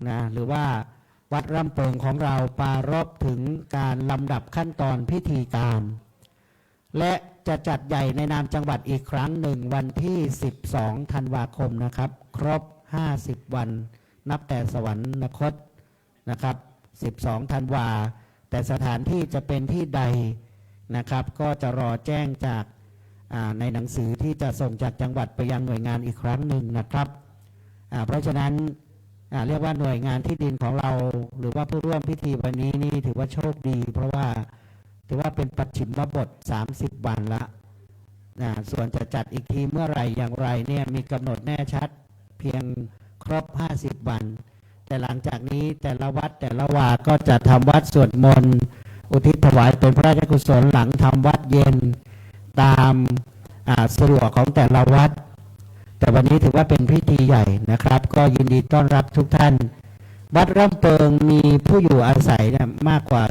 นะหรือว่าวัดร่ำเปิงของเราปรารภถึงการลำดับขั้นตอนพิธีการและจะจัดใหญ่ในนามจังหวัดอีกครั้งหนึ่งวันที่12ธันวาคมนะครับครบ50วันนับแต่สวรรคตนะครับ12ธันวาแต่สถานที่จะเป็นที่ใดนะครับก็จะรอแจ้งจากในหนังสือที่จะส่งจากจังหวัดไปยังหน่วยงานอีกครั้งหนึ่งนะครับเพราะฉะนั้นเรียกว่าหน่วยงานที่ดินของเราหรือว่าผู้ร่วมพิธีวันนี้นี่ถือว่าโชคดีเพราะว่าถือว่าเป็นปัจฉิมบท30วันละส่วนจะจัดอีกทีเมื่อไหร่อย่างไรเนี่ยมีกำหนดแน่ชัดเพียงครบ50วันแต่หลังจากนี้แต่ละวัดแต่ละวาก็จะทำวัดสวดมนต์อุทิศถวายเป็นพระราชกุศลหลังทำวัดเย็นตามสะดวกของแต่ละวัดแต่วันนี้ถือว่าเป็นพิธีใหญ่นะครับก็ยินดีต้อนรับทุกท่านวัดร่ำเปิงมีผู้อยู่อาศัยเนี่ยมากกว่า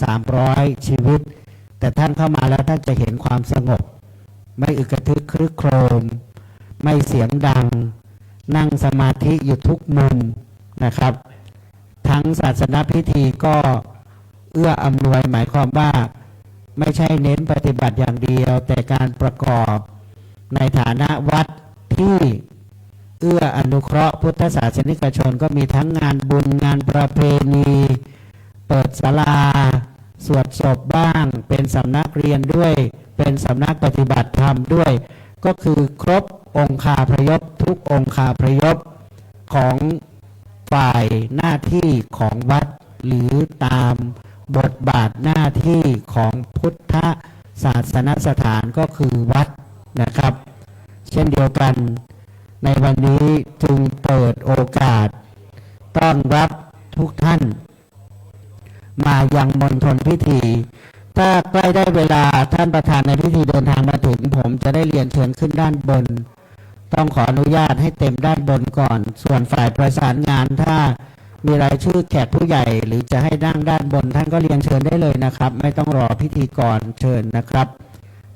200-300ชีวิตแต่ท่านเข้ามาแล้วท่านจะเห็นความสงบไม่อึกระทึกครึกโครมไม่เสียงดังนั่งสมาธิอยู่ทุกมุมนะครับทั้งศาสนพิธีก็เอื้ออำนวยหมายความว่าไม่ใช่เน้นปฏิบัติอย่างเดียวแต่การประกอบในฐานะวัดที่เอื้ออนุเคราะห์พุทธศาสนิกชนก็มีทั้งงานบุญงานประเพณีเปิดศาลาสวดศพบ้างเป็นสำนักเรียนด้วยเป็นสำนักปฏิบัติธรรมด้วยก็คือครบองค์คาพยพทุกองค์คาพยพของฝ่ายหน้าที่ของวัดหรือตามบทบาทหน้าที่ของพุทธศาสนสถานก็คือวัดนะครับเช่นเดียวกันในวันนี้จึงเปิดโอกาสต้อนรับทุกท่านมายังมณฑลพิธีถ้าใกล้ได้เวลาท่านประธานในพิธีเดินทางมาถึงผมจะได้เรียนเชิญขึ้นด้านบนต้องขออนุญาตให้เต็มด้านบนก่อนส่วนฝ่ายประสานงานถ้ามีรายชื่อแขกผู้ใหญ่หรือจะให้นั่งด้านบนท่านก็เรียนเชิญได้เลยนะครับไม่ต้องรอพิธีกรเชิญนะครับ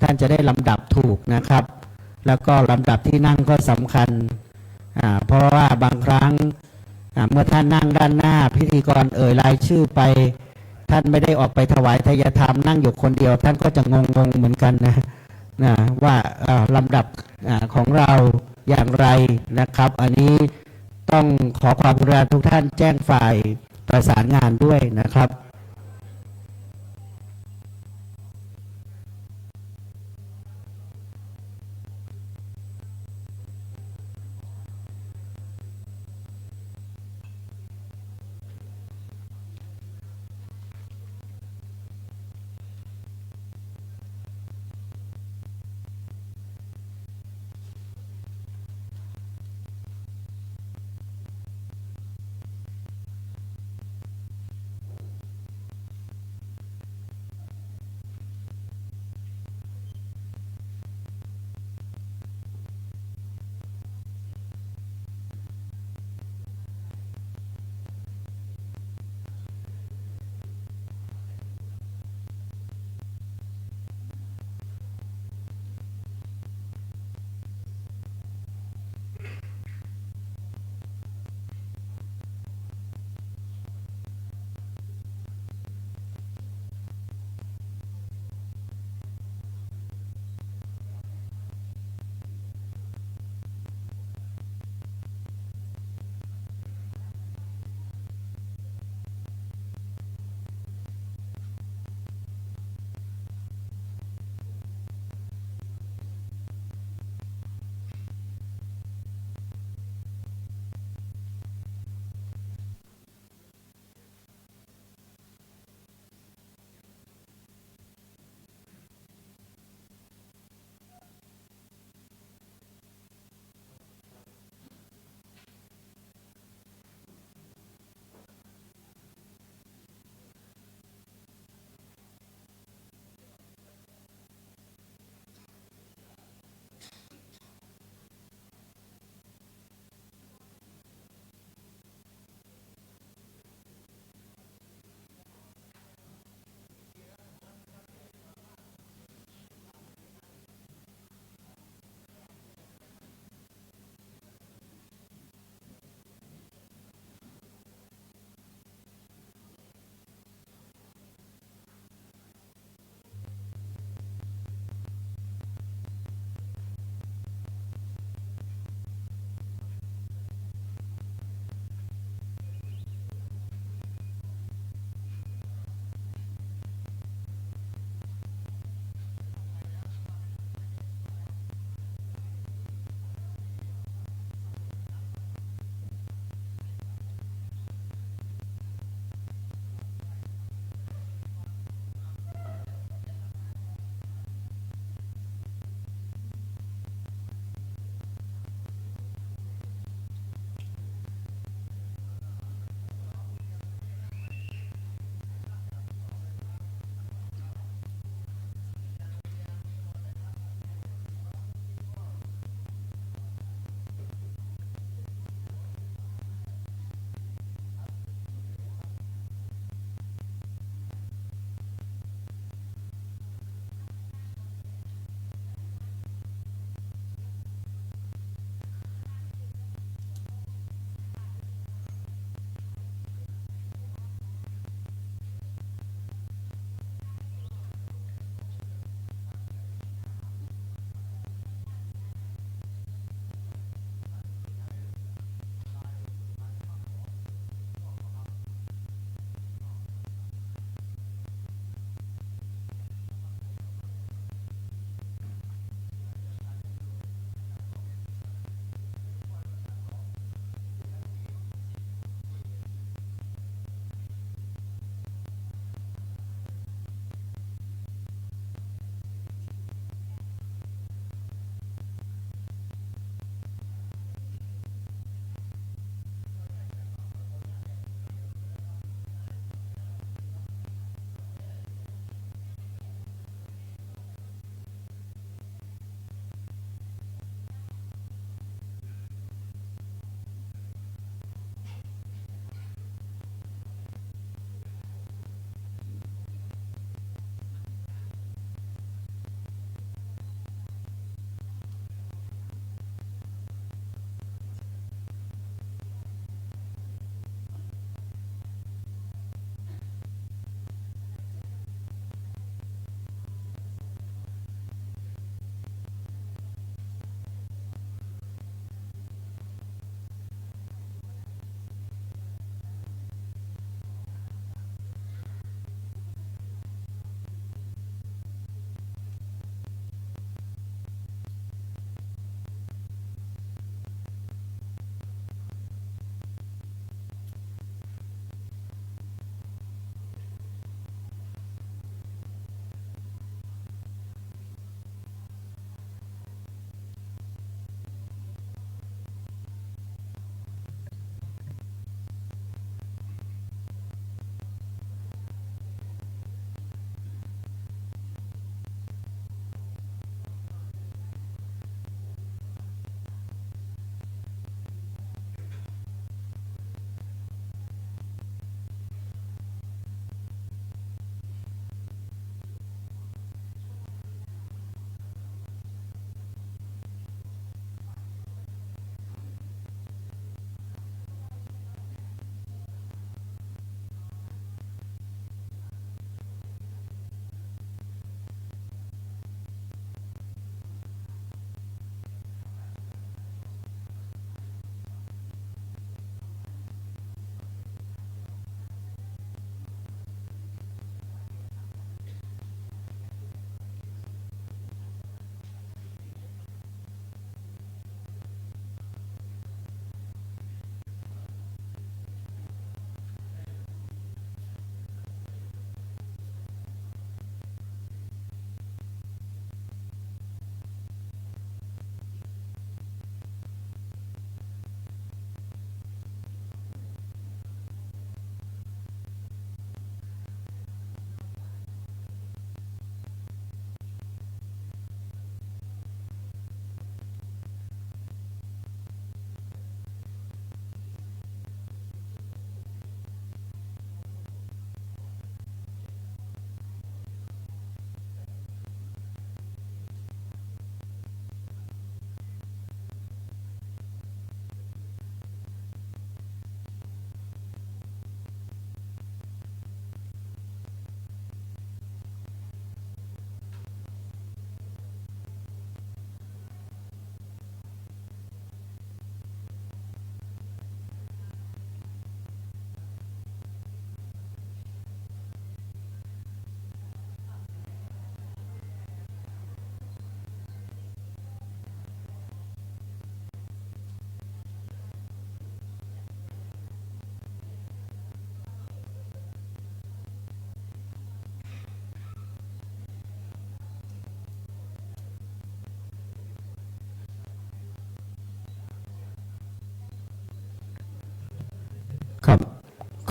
ท่านจะได้ลำดับถูกนะครับแล้วก็ลำดับที่นั่งก็สำคัญเพราะว่าบางครั้งเมื่อท่านนั่งด้านหน้าพิธีกรเอ่ยรายชื่อไปท่านไม่ได้ออกไปถวายทายธรรมนั่งอยู่คนเดียวท่านก็จะงงเหมือนกันนะว่าลำดับของเราอย่างไรนะครับอันนี้ต้องขอความกรุณาทุกท่านแจ้งฝ่ายประสานงานด้วยนะครับ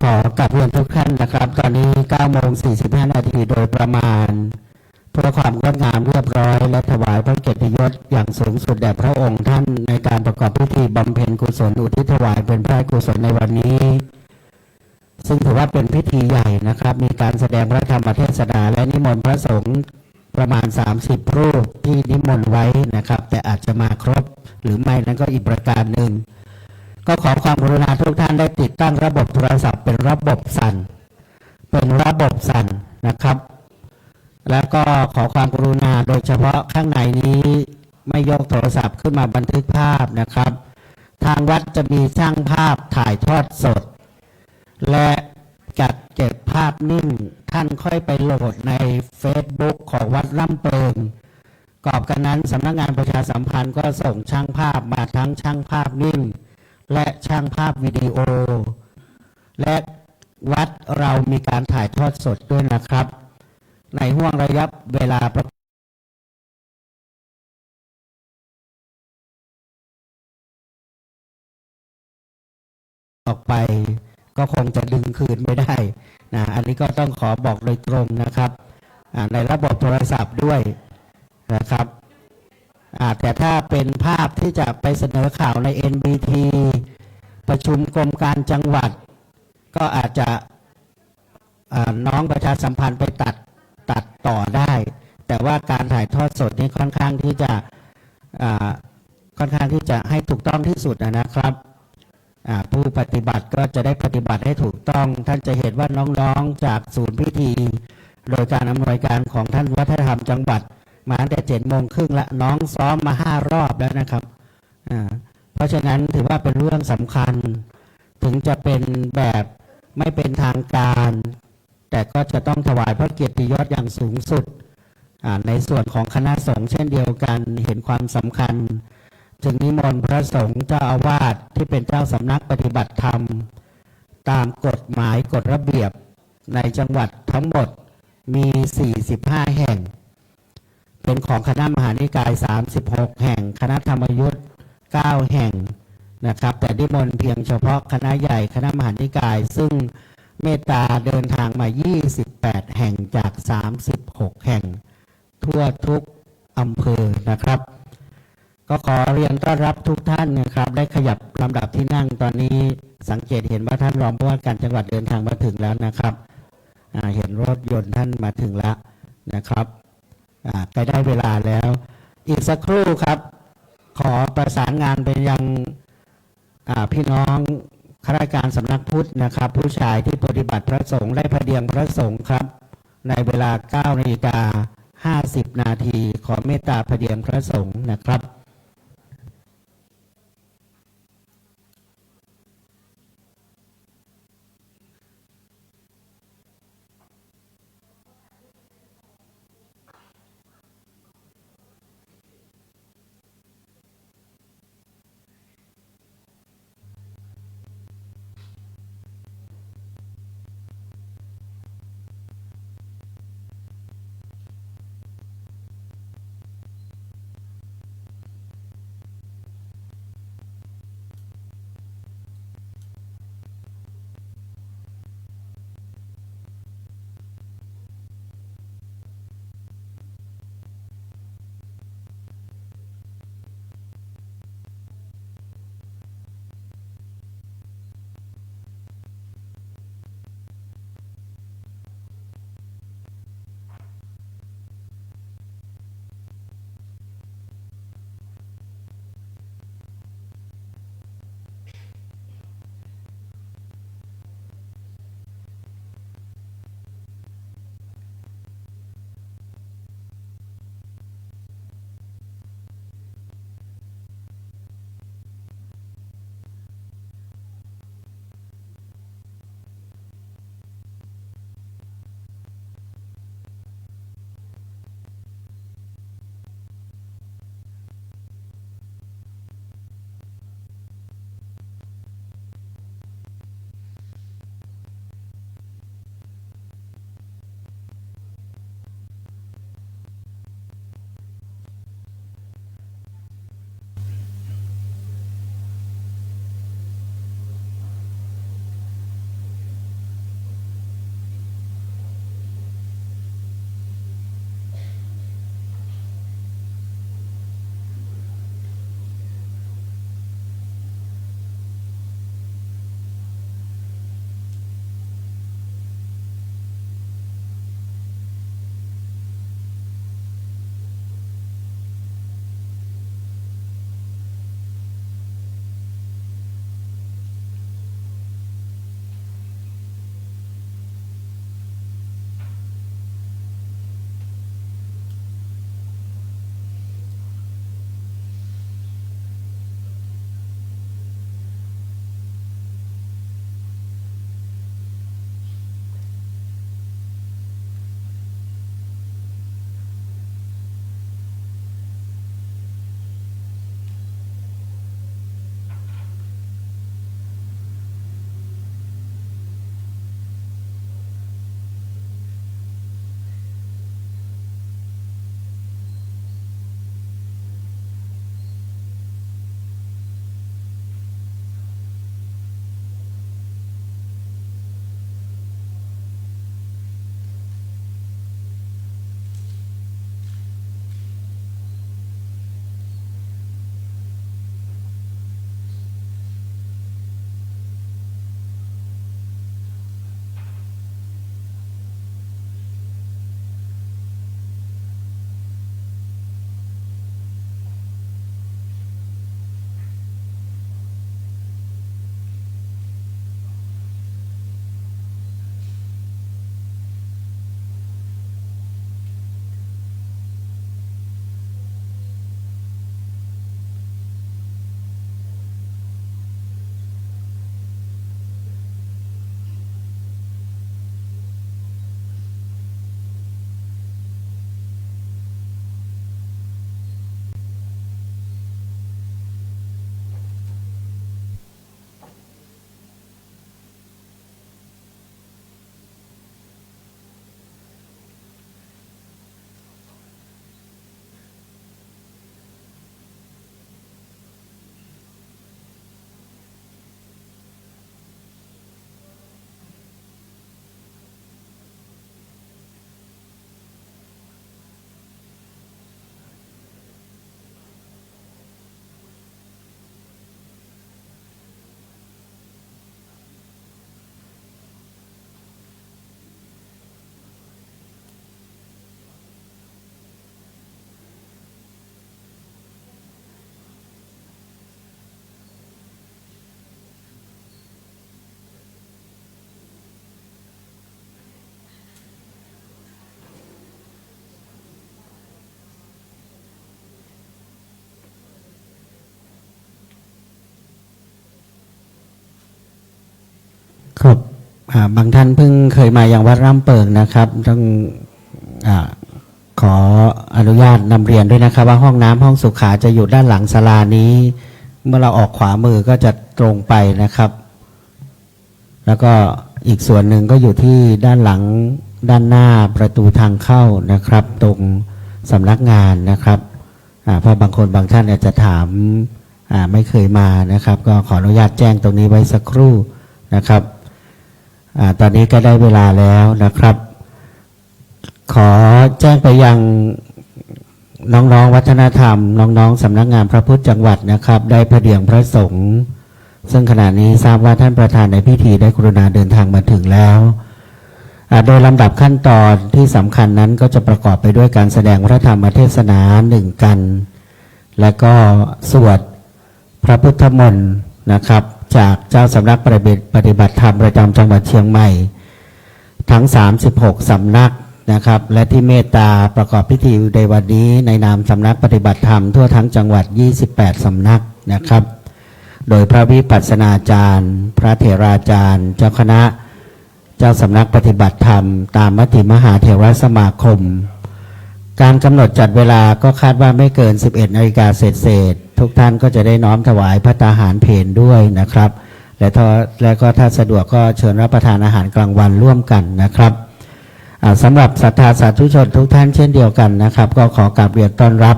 ขอกลับเรียนทุกท่านนะครับตอนนี้9:45 นาทีโดยประมาณเพื่อความงดงามเรียบร้อยและถวายพระเกียรติยศอย่างสูงสุดแด่พระองค์ท่านในการประกอบพิธีบำเพ็ญกุศลอุทิศถวายเป็นพระกุศลในวันนี้ซึ่งถือว่าเป็นพิธีใหญ่นะครับมีการแสดงพระธรรมเทศนาและนิมนต์พระสงฆ์ประมาณ30รูปที่นิมนต์ไว้นะครับแต่อาจจะมาครบหรือไม่นั้นก็อีกประการหนึ่งก็ขอความกรุณาทุกท่านได้ติดตั้งระบบโทรศัพท์เป็นระบบสั่นนะครับแล้วก็ขอความกรุณาโดยเฉพาะข้างในนี้ไม่ยกโทรศัพท์ขึ้นมาบันทึกภาพนะครับทางวัดจะมีช่างภาพถ่ายทอดสดและจัดเก็บภาพนิ่งท่านค่อยไปโหลดใน Facebook ของวัดร่ำเปิงกอบกันนั้นสำนักงานประชาสัมพันธ์ก็ส่งช่างภาพมาทั้งช่างภาพนิ่งและช่างภาพวิดีโอและวัดเรามีการถ่ายทอดสดด้วยนะครับในห่วงระยะเวลาออกไปก็คงจะดึงคืนไม่ได้นะอันนี้ก็ต้องขอบอกโดยตรงนะครับในระบบโทรศัพท์ด้วยนะครับแต่ถ้าเป็นภาพที่จะไปเสนอข่าวใน NBT ประชุมกรมการจังหวัดก็อาจจะน้องประชาสัมพันธ์ไปตัดต่อได้แต่ว่าการถ่ายทอดสดนี่ค่อนข้างที่จะให้ถูกต้องที่สุดนะครับผู้ปฏิบัติก็จะได้ปฏิบัติให้ถูกต้องท่านจะเห็นว่าน้องๆจากศูนย์พิธีโดยการอำนวยการของท่านวัฒนธรรมจังหวัดมาตั้งแต่7:30ละน้องซ้อมมา5รอบแล้วนะครับเพราะฉะนั้นถือว่าเป็นเรื่องสำคัญถึงจะเป็นแบบไม่เป็นทางการแต่ก็จะต้องถวายพระเกียรติยศอย่างสูงสุดในส่วนของคณะสงฆ์เช่นเดียวกันเห็นความสำคัญจึงนิมนต์พระสงฆ์เจ้าอาวาสที่เป็นเจ้าสำนักปฏิบัติธรรมตามกฎหมายกฎระเบียบในจังหวัดทั้งหมดมี45แห่งเป็นของคณะมหานิกาย36แห่งคณะธรรมยุทธ์9แห่งนะครับแต่นิมนต์เพียงเฉพาะคณะใหญ่คณะมหานิกายซึ่งเมตตาเดินทางมา28แห่งจาก36แห่งทั่วทุกอำเภอนะครับก็ขอเรียนต้อนรับทุกท่านนะครับได้ขยับลำดับที่นั่งตอนนี้สังเกตเห็นว่าท่านรองผู้ว่าการจังหวัดเดินทางมาถึงแล้วนะครับเห็นรถยนต์ท่านมาถึงแล้วนะครับใกล้ได้เวลาแล้วอีกสักครู่ครับขอประสานงานไปยังพี่น้องข้าราชการสำนักพุทธนะครับผู้ชายที่ปฏิบัติพระสงฆ์ได้พระเดียงพระสงฆ์ครับในเวลา 9:50 นาทีขอเมตตาพระเดียงพระสงฆ์นะครับ ครับบางท่านเพิ่งเคยมาอย่างวัดร่ำเปิงนะครับต้องอาขออนุญาตนำเรียนด้วยนะครับว่าห้องน้ำห้องสุขาจะอยู่ด้านหลังศาลานี้ เมื่อเราออกขวามือก็จะตรงไปนะครับ แล้วก็อีกส่วนหนึ่งก็อยู่ที่ด้านหลังด้านหน้าประตูทางเข้านะครับ ตรงสำนักงานนะครับเพราะบางคนบางท่านอาจจะถามไม่เคยมานะครับ ก็ขออนุญาตแจ้งตรงนี้ไว้สักครู่นะครับตอนนี้ก็ได้เวลาแล้วนะครับ ขอแจ้งไปยังน้องๆวัฒนธรรมน้องๆสำนักงานพระพุทธจังหวัดนะครับได้พระเดียงพระสงฆ์ซึ่งขณะนี้ทราบว่าท่านประธานในพิธีได้กรุณาเดินทางมาถึงแล้วโดยลำดับขั้นตอนที่สำคัญนั้นก็จะประกอบไปด้วยการแสดงพระธรรมเทศนาหนึ่งกันและก็สวดพระพุทธมนต์นะครับจากเจ้าสำนักปฏิบัติธรรมประจำจังหวัดเชียงใหม่ทั้ง36สำนักนะครับและที่เมตตาประกอบพิธีในวันนี้ในนามสำนักปฏิบัติธรรมทั่วทั้งจังหวัด28สำนักนะครับโดยพระวิปัสสนาจารย์พระเถราจารย์เจ้าคณะเจ้าสำนักปฏิบัติธรรมตามมติมหาเถรสมาคมการกำหนดจัดเวลาก็คาดว่าไม่เกิน 11 นาฬิกาเศษทุกท่านก็จะได้น้อมถวายภัตตาหารเพลด้วยนะครับและก็ถ้าสะดวกก็เชิญรับประทานอาหารกลางวันร่วมกันนะครับสำหรับศรัทธาสาธุชนทุกท่านเช่นเดียวกันนะครับก็ขอกราบเรียนต้อนรับ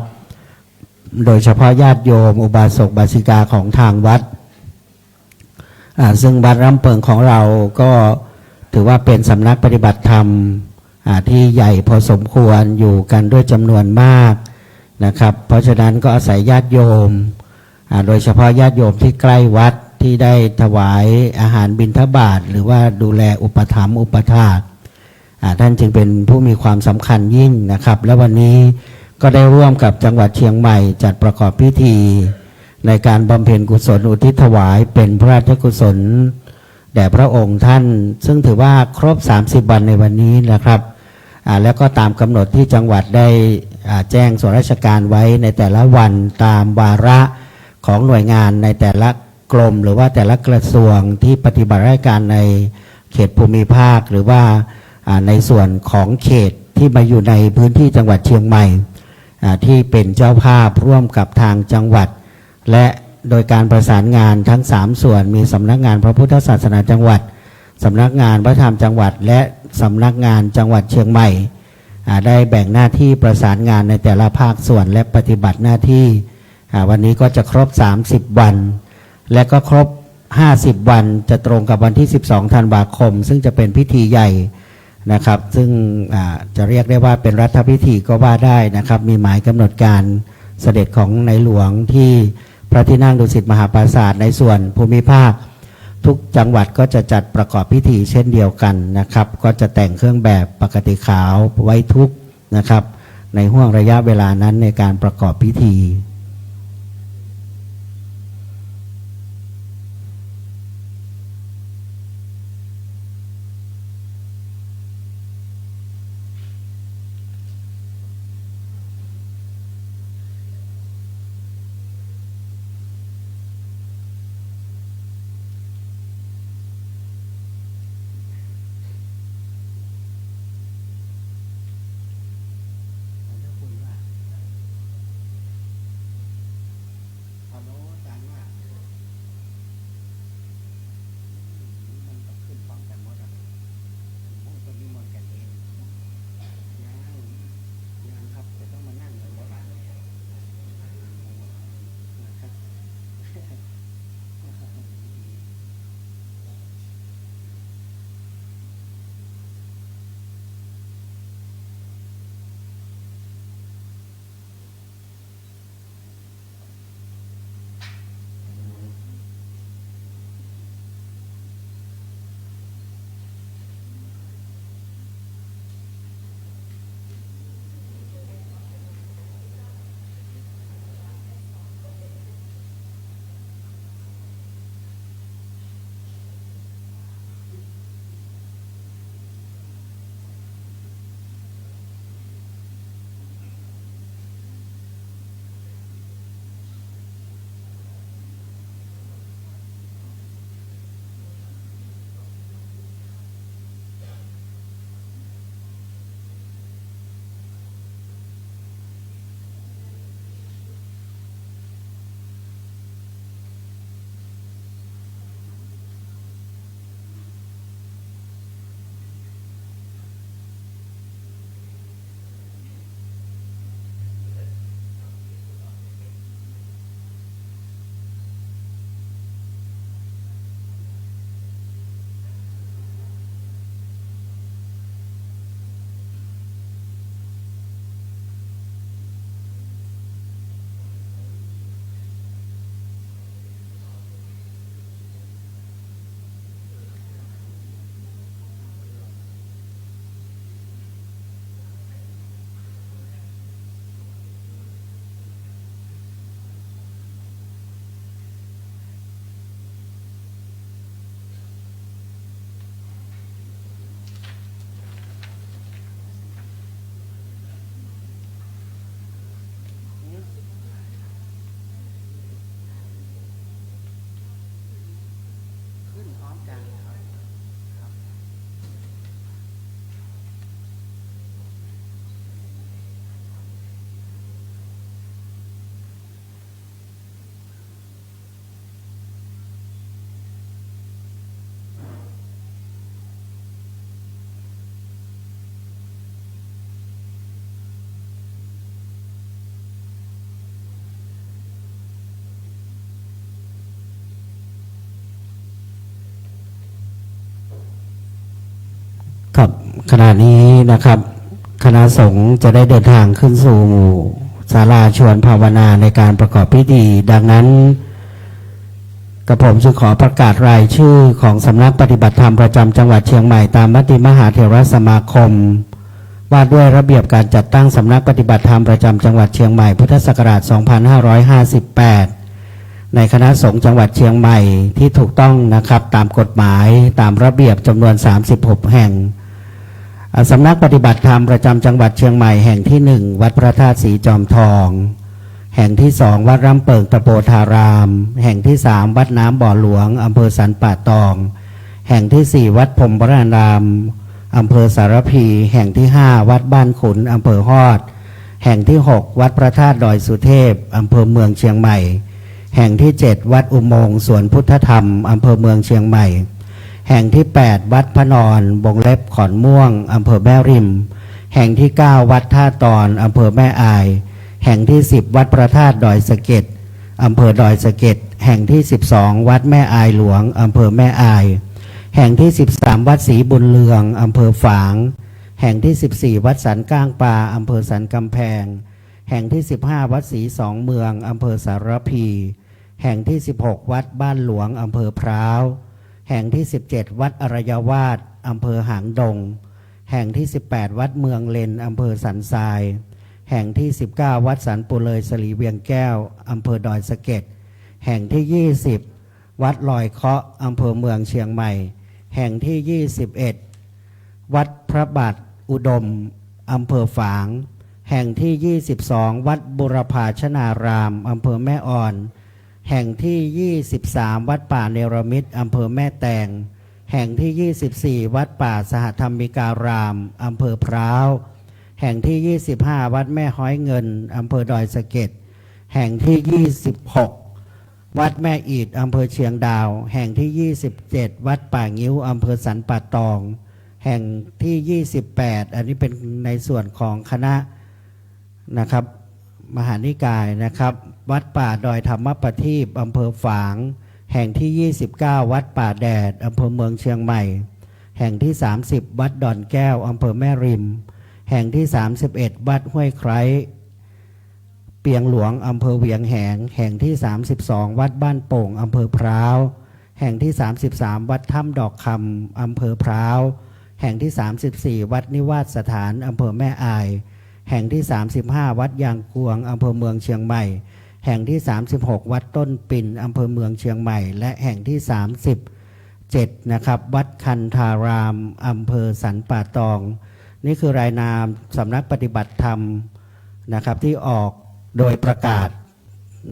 โดยเฉพาะญาติโยมอุบาสกบาสิกาของทางวัดซึ่งวัดร่ำเปิงของเราก็ถือว่าเป็นสำนักปฏิบัติธรรมที่ใหญ่พอสมควรอยู่กันด้วยจำนวนมากนะครับเพราะฉะนั้นก็อาศัยญาติโยมโดยเฉพาะญาติโยมที่ใกล้วัดที่ได้ถวายอาหารบิณฑบาตหรือว่าดูแลอุปถัมภ์อุปถากท่านจึงเป็นผู้มีความสำคัญยิ่งนะครับและวันนี้ก็ได้ร่วมกับจังหวัดเชียงใหม่จัดประกอบพิธีในการบำเพ็ญกุศลอุทิศถวายเป็นพระราชกุศลแด่พระองค์ท่านซึ่งถือว่าครบ30วันในวันนี้นะครับแล้วก็ตามกำหนดที่จังหวัดได้แจ้งส่วนราชการไว้ในแต่ละวันตามวาระของหน่วยงานในแต่ละกรมหรือว่าแต่ละกระทรวงที่ปฏิบัติราชการในเขตภูมิภาคหรือว่าในส่วนของเขตที่มาอยู่ในพื้นที่จังหวัดเชียงใหม่ที่เป็นเจ้าภาพร่วมกับทางจังหวัดและโดยการประสานงานทั้ง3ส่วนมีสำนักงานพระพุทธศาสนาจังหวัดสำนักงานพระธรรมจังหวัดและสำนักงานจังหวัดเชียงใหม่ได้แบ่งหน้าที่ประสานงานในแต่ละภาคส่วนและปฏิบัติหน้าที่วันนี้ก็จะครบ30วันและก็ครบ50วันจะตรงกับวันที่12ธันวาคมซึ่งจะเป็นพิธีใหญ่นะครับซึ่งจะเรียกได้ว่าเป็นรัฐพิธีก็ว่าได้นะครับมีหมายกำหนดการเสด็จของในหลวงที่พระที่นั่งดุสิตมหาปราสาทในส่วนภูมิภาคทุกจังหวัดก็จะจัดประกอบพิธีเช่นเดียวกันนะครับก็จะแต่งเครื่องแบบปกติขาวไว้ทุกนะครับในห่วงระยะเวลานั้นในการประกอบพิธี ขณะนี้นะครับคณะสงฆ์จะได้เดินทางขึ้นสู่ศาลาชวนภาวนาในการประกอบพิธีดังนั้นกระผมจึงขอประกาศรายชื่อของสำนักปฏิบัติธรรมประจำจังหวัดเชียงใหม่ตามมติมหาเถรสมาคมว่าด้วยระเบียบการจัดตั้งสำนักปฏิบัติธรรมประจำจังหวัดเชียงใหม่พุทธศักราช 2558 ในคณะสงฆ์จังหวัดเชียงใหม่ที่ถูกต้องนะครับตามกฎหมายตามระเบียบจำนวน 36 แห่งสำนักปฏิบัติธรรมประจำจังหวัดเชียงใหม่แห่งที่ 1 วัดพระธาตุสีจอมทองแห่งที่ 2 วัดร่ำเปิงตะโปธารามแห่งที่ 3 วัดน้ำบ่อหลวงอำเภอสันป่าตองแห่งที่ 4 วัดพรหมวรารามอำเภอสารพีแห่งที่ 5 วัดบ้านขุนอำเภอฮอดแห่งที่ 6 วัดพระธาตุดอยสุเทพอำเภอเมืองเชียงใหม่แห่งที่ 7 วัดอุโมงค์สวนพุทธธรรมอำเภอเมืองเชียงใหม่แห่งที่ 8 วัดพระนอนบงเล็บขอนม่วงอำเภอแม่ริมแห่งที่ 9 วัดท่าตอนอำเภอแม่อายแห่งที่ 10 วัดพระธาตุดอยสะเก็ดอำเภอดอยสะเก็ดแห่งที่ 12 วัดแม่อายหลวงอำเภอแม่อายแห่งที่ 13 วัดศรีบุญเรืองอำเภอฝางแห่งที่ 14 วัดสันก้างปลาอำเภอสันกำแพงแห่งที่ 15 วัดศรีสองเมืองอำเภอสารพีแห่งที่ 16 วัดบ้านหลวงอำเภอพร้าวแห่งที่ 17 วัดอรยวาสอำเภอหางดงแห่งที่ 18 วัดเมืองเลนอำเภอสันทรายแห่งที่ 19 วัดสันปุเลยสลีเวียงแก้วอำเภอดอยสะเก็ดแห่งที่ 20 วัดลอยเคาะอำเภอเมืองเชียงใหม่แห่งที่ 21 วัดพระบาทอุดมอำเภอฝางแห่งที่ 22 วัดบุรพาชนารามอำเภอแม่อ่อนแห่งที่ 23 วัดป่าเนรมิตอำเภอแม่แตงแห่งที่ 24 วัดป่าสหธรรมิการามอำเภอพร้าวแห่งที่ 25 วัดแม่ห้อยเงินอำเภอดอยสะเก็ดแห่งที่ 26 วัดแม่อีดอำเภอเชียงดาวแห่งที่ 27 วัดป่างิ้วอำเภอสันป่าตองแห่งที่ 28 อันนี้เป็นในส่วนของคณะนะครับมหานิกายนะครับวัดป่าดอยธรรมประทีปอำเภอฝางแห่งที่ 29 วัดป่าแดดอำเภอเมืองเชียงใหม่แห่งที่ 30 วัดดอนแก้วอำเภอแม่ริมแห่งที่ 31 วัดห้วยไคร้เปียงหลวงอำเภอเวียงแหงแห่งที่ 32 วัดบ้านโป่งอำเภอพร้าวแห่งที่ 33 วัดถ้ำดอกคำอำเภอพร้าวแห่งที่ 34 วัดนิวาสสถานอำเภอแม่อายแห่งที่ 35 วัดยางกวงอำเภอเมืองเชียงใหม่แห่งที่ 36 วัดต้นปิ่นอำเภอเมืองเชียงใหม่และแห่งที่ 37 นะครับวัดคันธารามอำเภอสันป่าตองนี่คือรายนามสำนักปฏิบัติธรรมนะครับที่ออกโดยประกาศ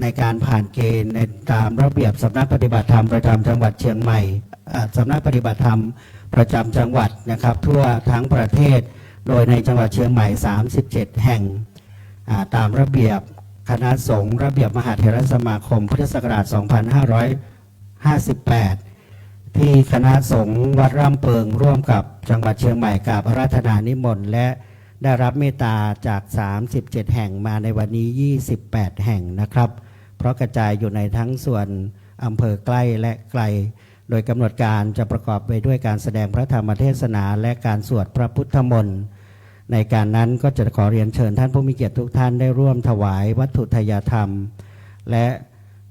ในการผ่านเกณฑ์ในตามระเบียบสำนักปฏิบัติธรรมประจำจังหวัดเชียงใหม่สำนักปฏิบัติธรรมประจำจังหวัดนะครับทั่วทั้งประเทศโดยในจังหวัดเชียงใหม่37 แห่งตามระเบียบคณะสงฆ์ระเบียบมหาเถรสมาคมพุทธศักราช 2558 ที่คณะสงฆ์วัดร่ำเปิงร่วมกับจังหวัดเชียงใหม่กราบอาราธนานิมนต์และได้รับเมตตาจาก 37 แห่งมาในวันนี้ 28 แห่งนะครับเพราะกระจายอยู่ในทั้งส่วนอำเภอใกล้และไกลโดยกำหนดการจะประกอบไปด้วยการแสดงพระธรรมเทศนาและการสวดพระพุทธมนต์ในการนั้นก็จะขอเรียนเชิญท่านผู้มีเกียรติทุกท่านได้ร่วมถวายวัตถุทายธรรมและ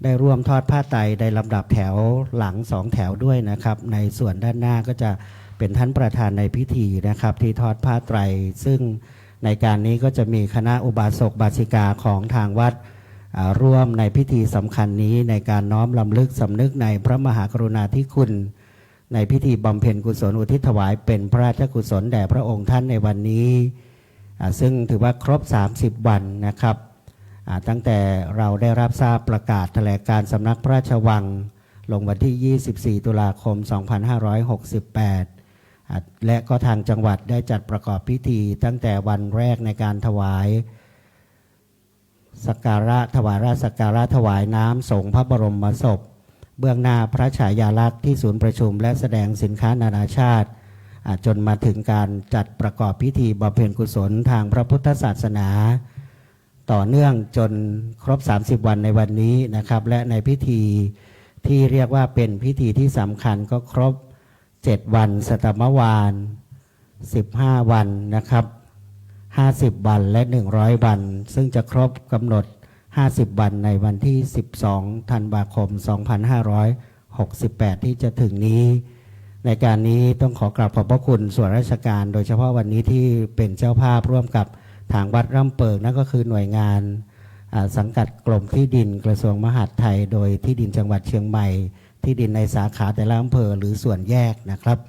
ได้ร่วมทอดผ้าไตรในลำดับแถวหลัง2 แถวด้วยนะครับในส่วนด้านหน้าก็จะเป็นท่านประธานในพิธีนะครับที่ทอดผ้าไตรซึ่งในการนี้ก็จะมีคณะอุบาสกบาสิกาของทางวัดร่วมในพิธีสำคัญนี้ในการน้อมรำลึกสำนึกในพระมหากรุณาธิคุณในพิธีบำเพ็ญกุศลอุทิศถวายเป็นพระราชกุศลแด่พระองค์ท่านในวันนี้ซึ่งถือว่าครบ30 วันนะครับตั้งแต่เราได้รับทราบประกาศแถลงการสำนักพระราชวังลงวันที่ 24 ตุลาคม 2568 และก็ทางจังหวัดได้จัดประกอบพิธีตั้งแต่วันแรกในการถวายสักการะถวายราชสักการะถวายน้ำสงฆ์พระบรมศพเบื้องหน้าพระฉายาลักษณ์ที่ศูนย์ประชุมและแสดงสินค้านานาชาติจนมาถึงการจัดประกอบพิธีบำเพ็ญกุศลทางพระพุทธศาสนาต่อเนื่องจนครบ30 วันในวันนี้นะครับและในพิธีที่เรียกว่าเป็นพิธีที่สำคัญก็ครบ7 วันสตมวาน 15 วันนะครับ50 วันและ100 วันซึ่งจะครบกำหนด50 วันในวันที่12 ธันวาคม 2568 ที่จะถึงนี้ในการนี้ต้องขอกราบขอบพระคุณส่วนราชการโดยเฉพาะวันนี้ที่เป็นเจ้าภาพร่วมกับทางวัดร่ำเปิงนั่นก็คือหน่วยงานสังกัดกรมที่ดินกระทรวงมหาดไทยโดยที่ดินจังหวัดเชียงใหม่ที่ดินในสาขาแต่ละอำเภอหรือส่วนแยกนะครับ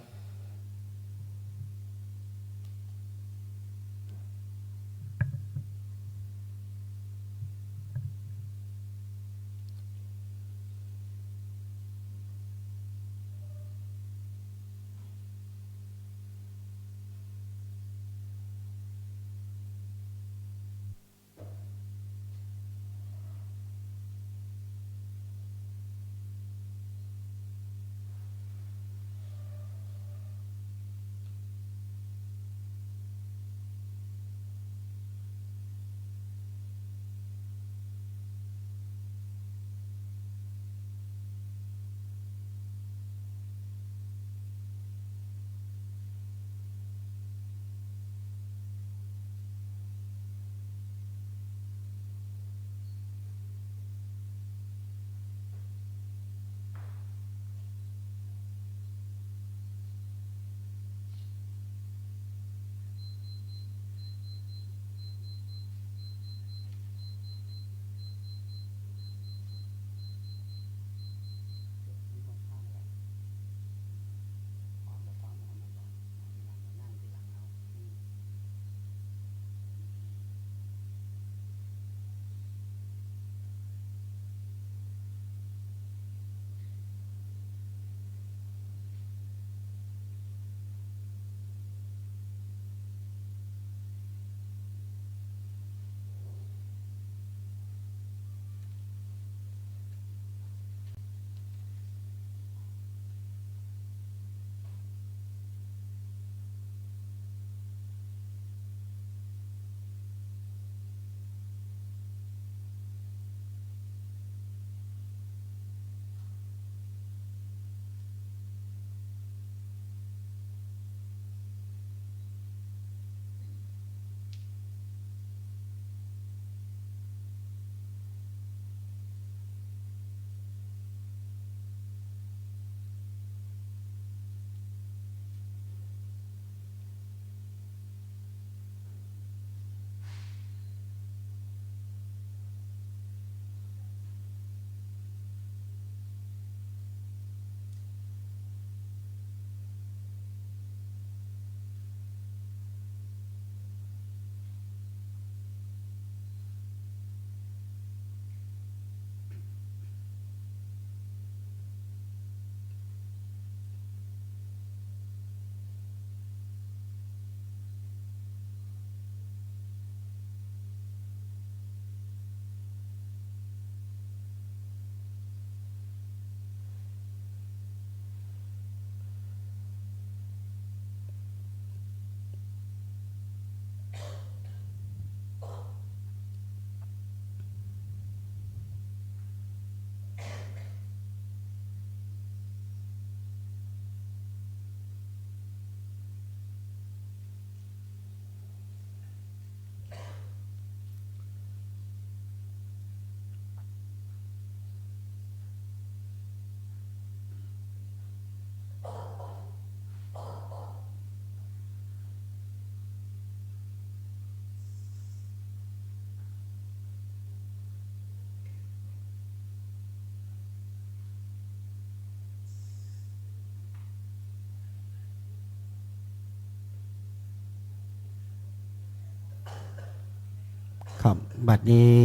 ครับบัดนี้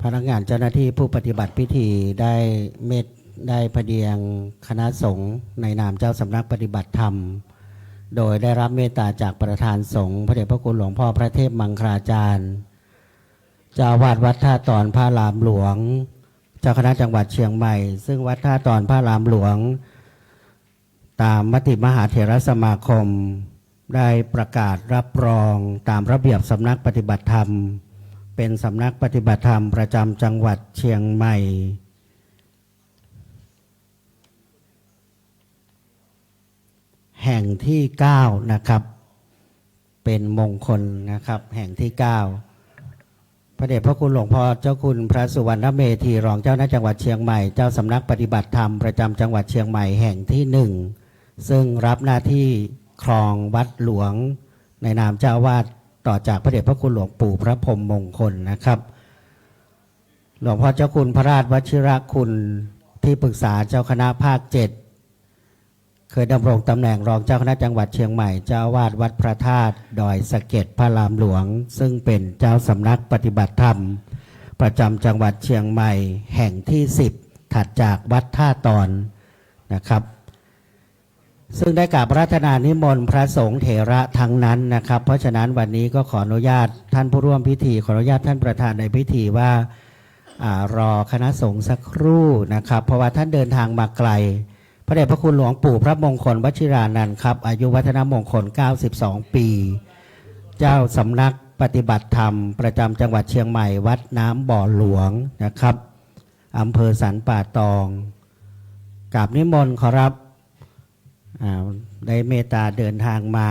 พนักงานเจ้าหน้าที่ผู้ปฏิบัติพิธีได้พเดียงคณะสงฆ์ในนามเจ้าสำนักปฏิบัติธรรมโดยได้รับเมตตาจากประธานสงฆ์พระเดชพระคุณหลวงพ่อพระเทพมังคลาจารย์เจ้าอาวาสวัดท่าตอนพระรามหลวงเจ้าคณะจังหวัดเชียงใหม่ซึ่งวัดท่าตอนพระรามหลวงตามมติมหาเถรสมาคมได้ประกาศรับรองตามระเบียบสำนักปฏิบัติธรรมเป็นสำนักปฏิบัติธรรมประจำจังหวัดเชียงใหม่แห่งที่9นะครับ เป็นมงคลนะครับแห่งที่ 9 พระเดชพระคุณหลวงพ่อเจ้าคุณพระสุวรรณเมธีรองเจ้าหน้าจังหวัดเชียงใหม่เจ้าสำนักปฏิบัติธรรมประจำจังหวัดเชียงใหม่แห่งที่ 1ซึ่งรับหน้าที่ครองวัดหลวงในนามเจ้าวาดต่อจากพระเดชพระคุณหลวงปู่พระพรหมมงคลนะครับหลวงพ่อเจ้าคุณพระราชวชิรคุณที่ปรึกษาเจ้าคณะภาค 7เคยดำรงตำแหน่งรองเจ้าคณะจังหวัดเชียงใหม่เจ้าอาวาสวัดพระธาตุดอยสะเก็ดพระรามหลวงซึ่งเป็นเจ้าสำนักปฏิบัติธรรมประจำจังหวัดเชียงใหม่แห่งที่ 10ถัดจากวัดท่าตอนนะครับซึ่งได้กราบอาราธนานิมนต์พระสงฆ์เถระทั้งนั้นนะครับเพราะฉะนั้นวันนี้ก็ขออนุญาตท่านผู้ร่วมพิธีขออนุญาตท่านประธานในพิธีว่ารอคณะสงฆ์สักครู่นะครับเพราะว่าท่านเดินทางมาไกลพระเดชพระคุณหลวงปู่พระมงคลวชิรานันท์ครับอายุวัฒนมงคล92 ปีเจ้าสำนักปฏิบัติธรรมประจำจังหวัดเชียงใหม่วัดน้ำบ่อหลวงนะครับอำเภอสันป่าตองกราบนิมนต์ขอรับได้เมตตาเดินทางมา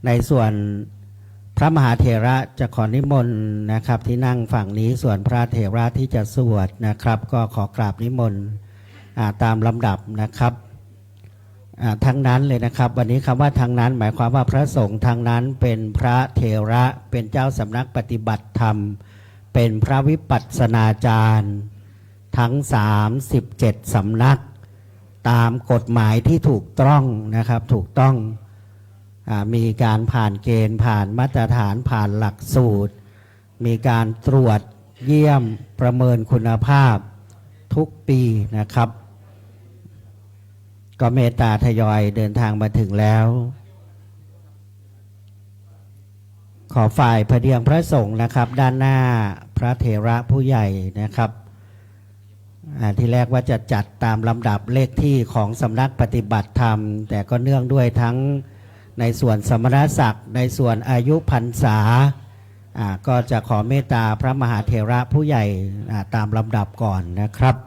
ในส่วนพระมหาเถระจะขอนิมนต์นะครับที่นั่งฝั่งนี้ส่วนพระเถระที่จะสวดนะครับก็ขอกราบนิมนต์ตามลำดับนะครับทั้งนั้นเลยนะครับวันนี้คำว่าทั้งนั้นหมายความว่าพระสงฆ์ทั้งนั้นเป็นพระเถระเป็นเจ้าสำนักปฏิบัติธรรมเป็นพระวิปัสสนาจารย์ทั้ง37สำนักตามกฎหมายที่ถูกต้องนะครับถูกต้องมีการผ่านเกณฑ์ผ่านมาตรฐานผ่านหลักสูตรมีการตรวจเยี่ยมประเมินคุณภาพทุกปีนะครับก็เมตตาทยอยเดินทางมาถึงแล้วขอฝ่ายพระเดียงพระสงฆ์นะครับด้านหน้าพระเถระผู้ใหญ่นะครับที่แรกว่าจะจัดตามลำดับเลขที่ของสำนักปฏิบัติธรรมแต่ก็เนื่องด้วยทั้งในส่วนสมณศักดิ์ในส่วนอายุพรรษาก็จะขอเมตตาพระมหาเถระผู้ใหญ่ตามลำดับก่อนนะครับ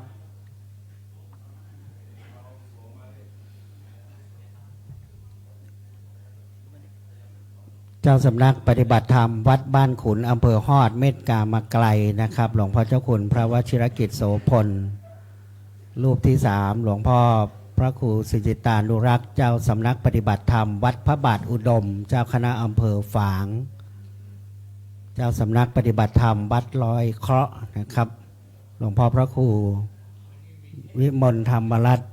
เจ้าสำนักปฏิบัติธรรมวัดบ้านขุนอำเภอฮอดเมตกามาไกลนะครับหลวงพ่อเจ้าคุณพระวชิรกิจโสพลรูปที่ 3หลวงพ่อพระครูสิจิตานุรักษ์เจ้าสำนักปฏิบัติธรรมวัดพระบาทอุดมเจ้าคณะอำเภอฝางเจ้าสำนักปฏิบัติธรรมวัดลอยเคราะห์นะครับหลวงพ่อพระครูวิมลธรรมรัตน์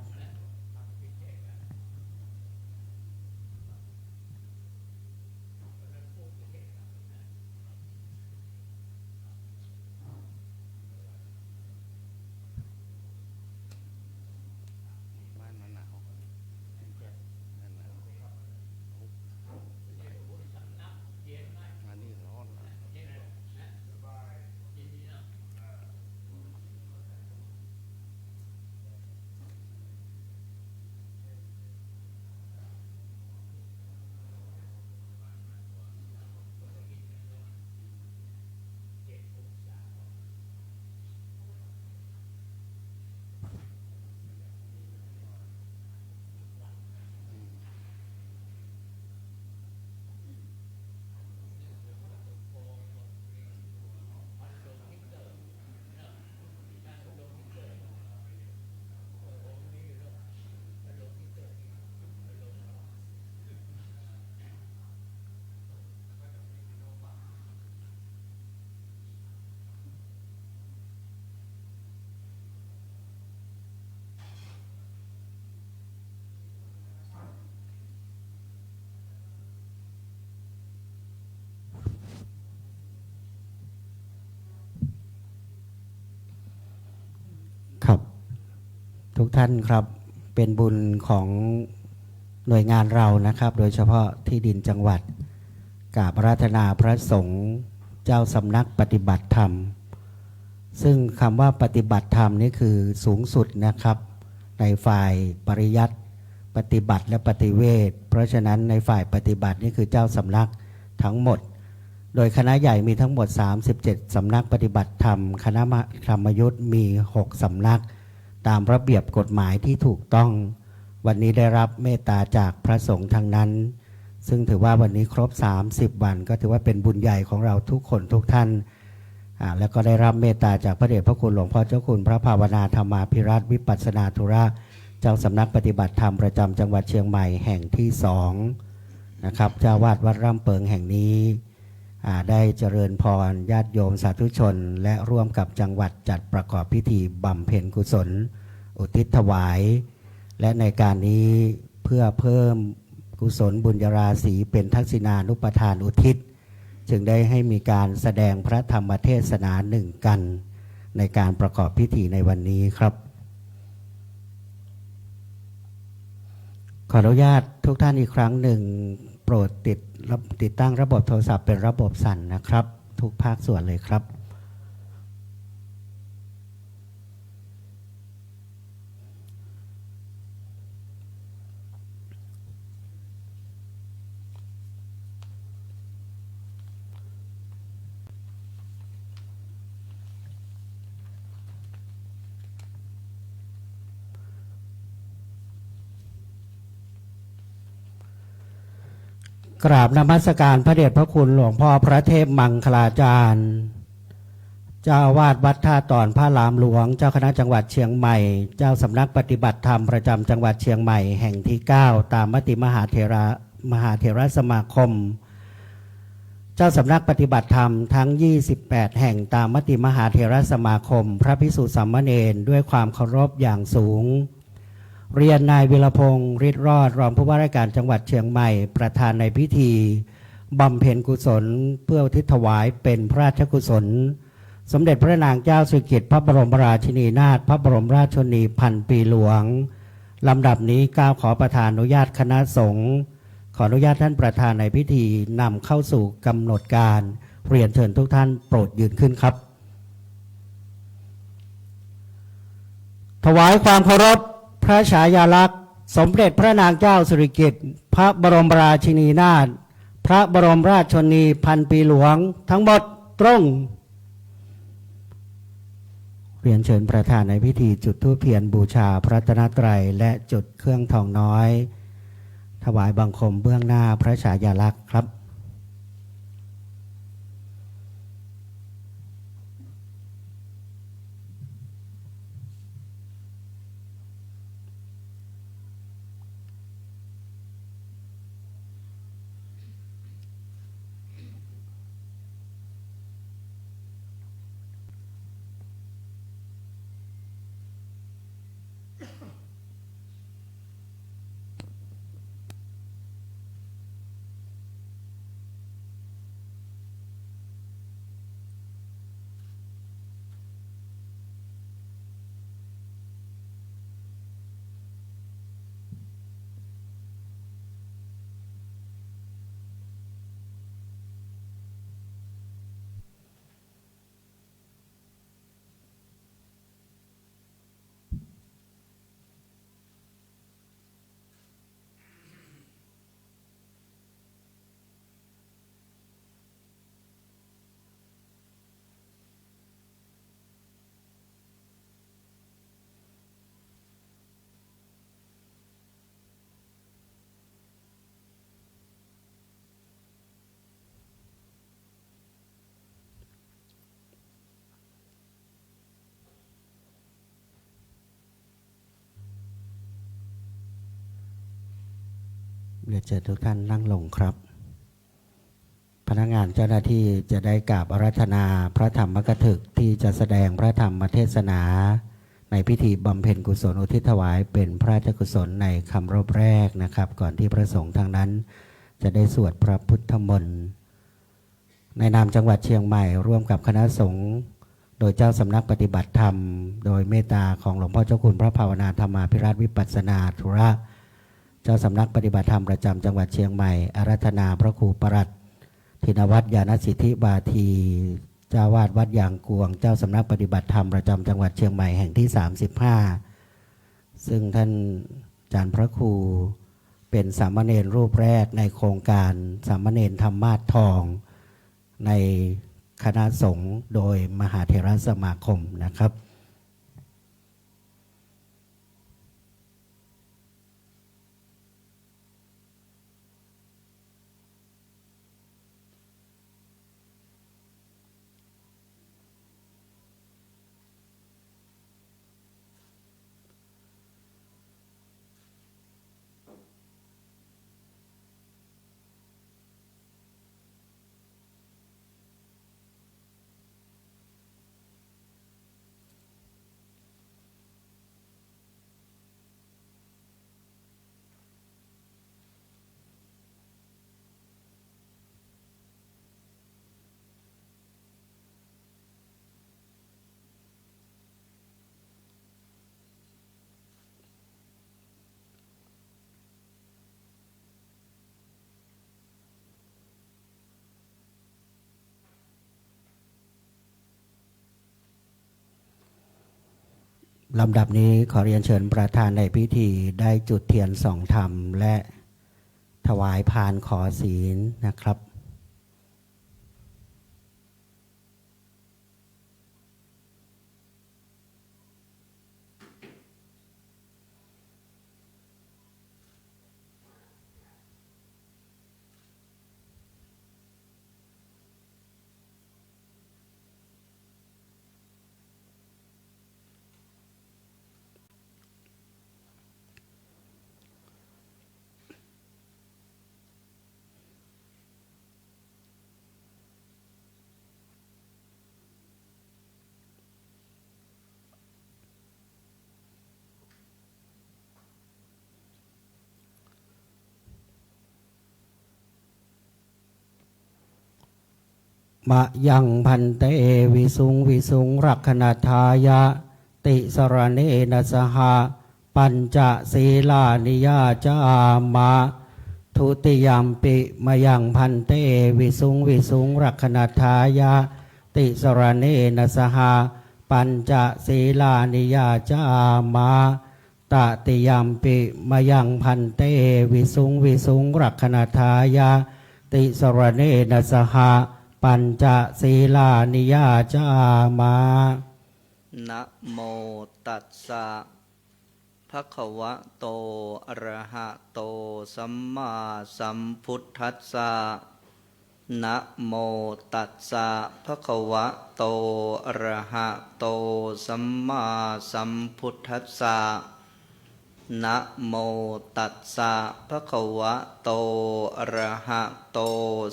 ครับทุกท่านครับเป็นบุญของหน่วยงานเรานะครับโดยเฉพาะที่ดินจังหวัดกราบอาราธนาพระสงฆ์เจ้าสำนักปฏิบัติธรรมซึ่งคำว่าปฏิบัติธรรมนี่คือสูงสุดนะครับในฝ่ายปริยัติปฏิบัติและปฏิเวทเพราะฉะนั้นในฝ่ายปฏิบัตินี่คือเจ้าสำนักทั้งหมดโดยคณะใหญ่มีทั้งหมด37สำนักปฏิบัติธรรมคณะธรรมยุทธมี6สำนักตามระเบียบกฎหมายที่ถูกต้องวันนี้ได้รับเมตตาจากพระสงฆ์ทั้งนั้น ซึ่งถือว่าวันนี้ครบ30วันก็ถือว่าเป็นบุญใหญ่ของเราทุกคนทุกท่านแล้วก็ได้รับเมตตาจากพระเดชพระคุณหลวงพ่อเจ้าคุณพระภาวนาธรรมาภิรัตน์วิปัสสนาธุระเจ้าสำนักปฏิบัติธรรมประจำจังหวัดเชียงใหม่แห่งที่2นะครับเจ้าวาดวัดร่ำเปิงแห่งนี้ได้เจริญพรญาติโยมสาธุชนและร่วมกับจังหวัดจัดประกอบพิธีบำเพ็ญกุศลอุทิศถวายและในการนี้เพื่อเพิ่มกุศลบุญญาราศีเป็นทักษิณานุปทานอุทิศจึงได้ให้มีการแสดงพระธรรมเทศนาหนึ่งกันในการประกอบพิธีในวันนี้ครับขออนุญาตทุกท่านอีกครั้งหนึ่งโปรดติดตั้งระบบโทรศัพท์เป็นระบบสั่นนะครับทุกภาคส่วนเลยครับกราบนมัสการพระเดชพระคุณหลวงพ่อพระเทพมังคลาจารย์เจ้าอาวาสวัดท่าตอนพระรามหลวงเจ้าคณะจังหวัดเชียงใหม่เจ้าสำนักปฏิบัติธรรมประจำจังหวัดเชียงใหม่แห่งที่9ตามมติมหาเถรสมาคมเจ้าสำนักปฏิบัติธรรมทั้ง28แห่งตามมติมหาเถรสมาคมพระภิกษุสามเณรด้วยความเคารพอย่างสูงเรียนนายวิรพงศ์ฤทธิ์รอดรองผู้ว่าราชการจังหวัดเชียงใหม่ประธานในพิธีบำเพ็ญกุศลเพื่ออุทิศถวายเป็นพระราชกุศลสมเด็จพระนางเจ้าสิริกิติ์พระบรมราชินีนาถพระบรมราชชนนีพันปีหลวงลำดับนี้ก้าวขอประธานอนุญาตคณะสงฆ์ขออนุญาตท่านประธานในพิธีนำเข้าสู่กำหนดการเรียนเชิญทุกท่านโปรดยืนขึ้นครับถวายความเคารพพระฉายาลักษณ์สมเด็จพระนางเจ้าสิริกิติ์พระบรมราชินีนาถพระบรมราชชนนีพันปีหลวงทั้งหมดตรงเรียนเชิญประธานในพิธีจุดธูปเทียนบูชาพระรัตนตรัยและจุดเครื่องทองน้อยถวายบังคมเบื้องหน้าพระฉายาลักษณ์ครับเรียนเชิญทุกท่านนั่งลงครับพนักงานเจ้าหน้าที่จะได้กราบอาราธนาพระธรรมกถึกที่จะแสดงพระธรรมเทศนาในพิธีบำเพ็ญกุศลอุทิศถวายเป็นพระราชกุศลในคำรบแรกนะครับก่อนที่พระสงฆ์ทางนั้นจะได้สวดพระพุทธมนต์ในนามจังหวัดเชียงใหม่ร่วมกับคณะสงฆ์โดยเจ้าสำนักปฏิบัติธรรมโดยเมตตาของหลวงพ่อเจ้าคุณพระภาวนาธรรมาภิรัตน์วิปัสสนาธุระเจ้าสำนักปฏิบัติธรรมประจำจังหวัดเชียงใหม่อาราธนาพระครูปรัตน์ธินวัฒน์ญาณสิทธิบาทีเจ้าวาดวัดยางกวงเจ้าสำนักปฏิบัติธรรมประจำจังหวัดเชียงใหม่แห่งที่35ซึ่งท่านอาจารย์พระครูเป็นสามเณรรูปแรกในโครงการสามเณรธรรมาสทองในคณะสงฆ์โดยมหาเถรสมาคมนะครับ ลำดับนี้ขอเรียนเชิญประธานในพิธีได้จุดเทียนส่องธรรมและถวายพานขอศีลนะครับมะยังพันเตวิสุงวิสุงรักขณทายะติสรเนนะสหะปัญจศีลานิยาจามะทุติยมปิมะยังพันเตวิสุงวิสุงรักขณทายะติสรเนนะสหะปัญจศีลานิยาจามะตติยมปิมะยังพันเตวิสุงวิสุงรักขณทายะติสรเนนะสหะปัญจศีลานิยาจามะนะโมตัสสะภะคะวะโตอะระหะโตสัมมาสัมพุทธัสสะนะโมตัสสะภะคะวะโตอะระหะโตสัมมาสัมพุทธัสสะนะโมตัสสะภะคะวะโตอะระหะโต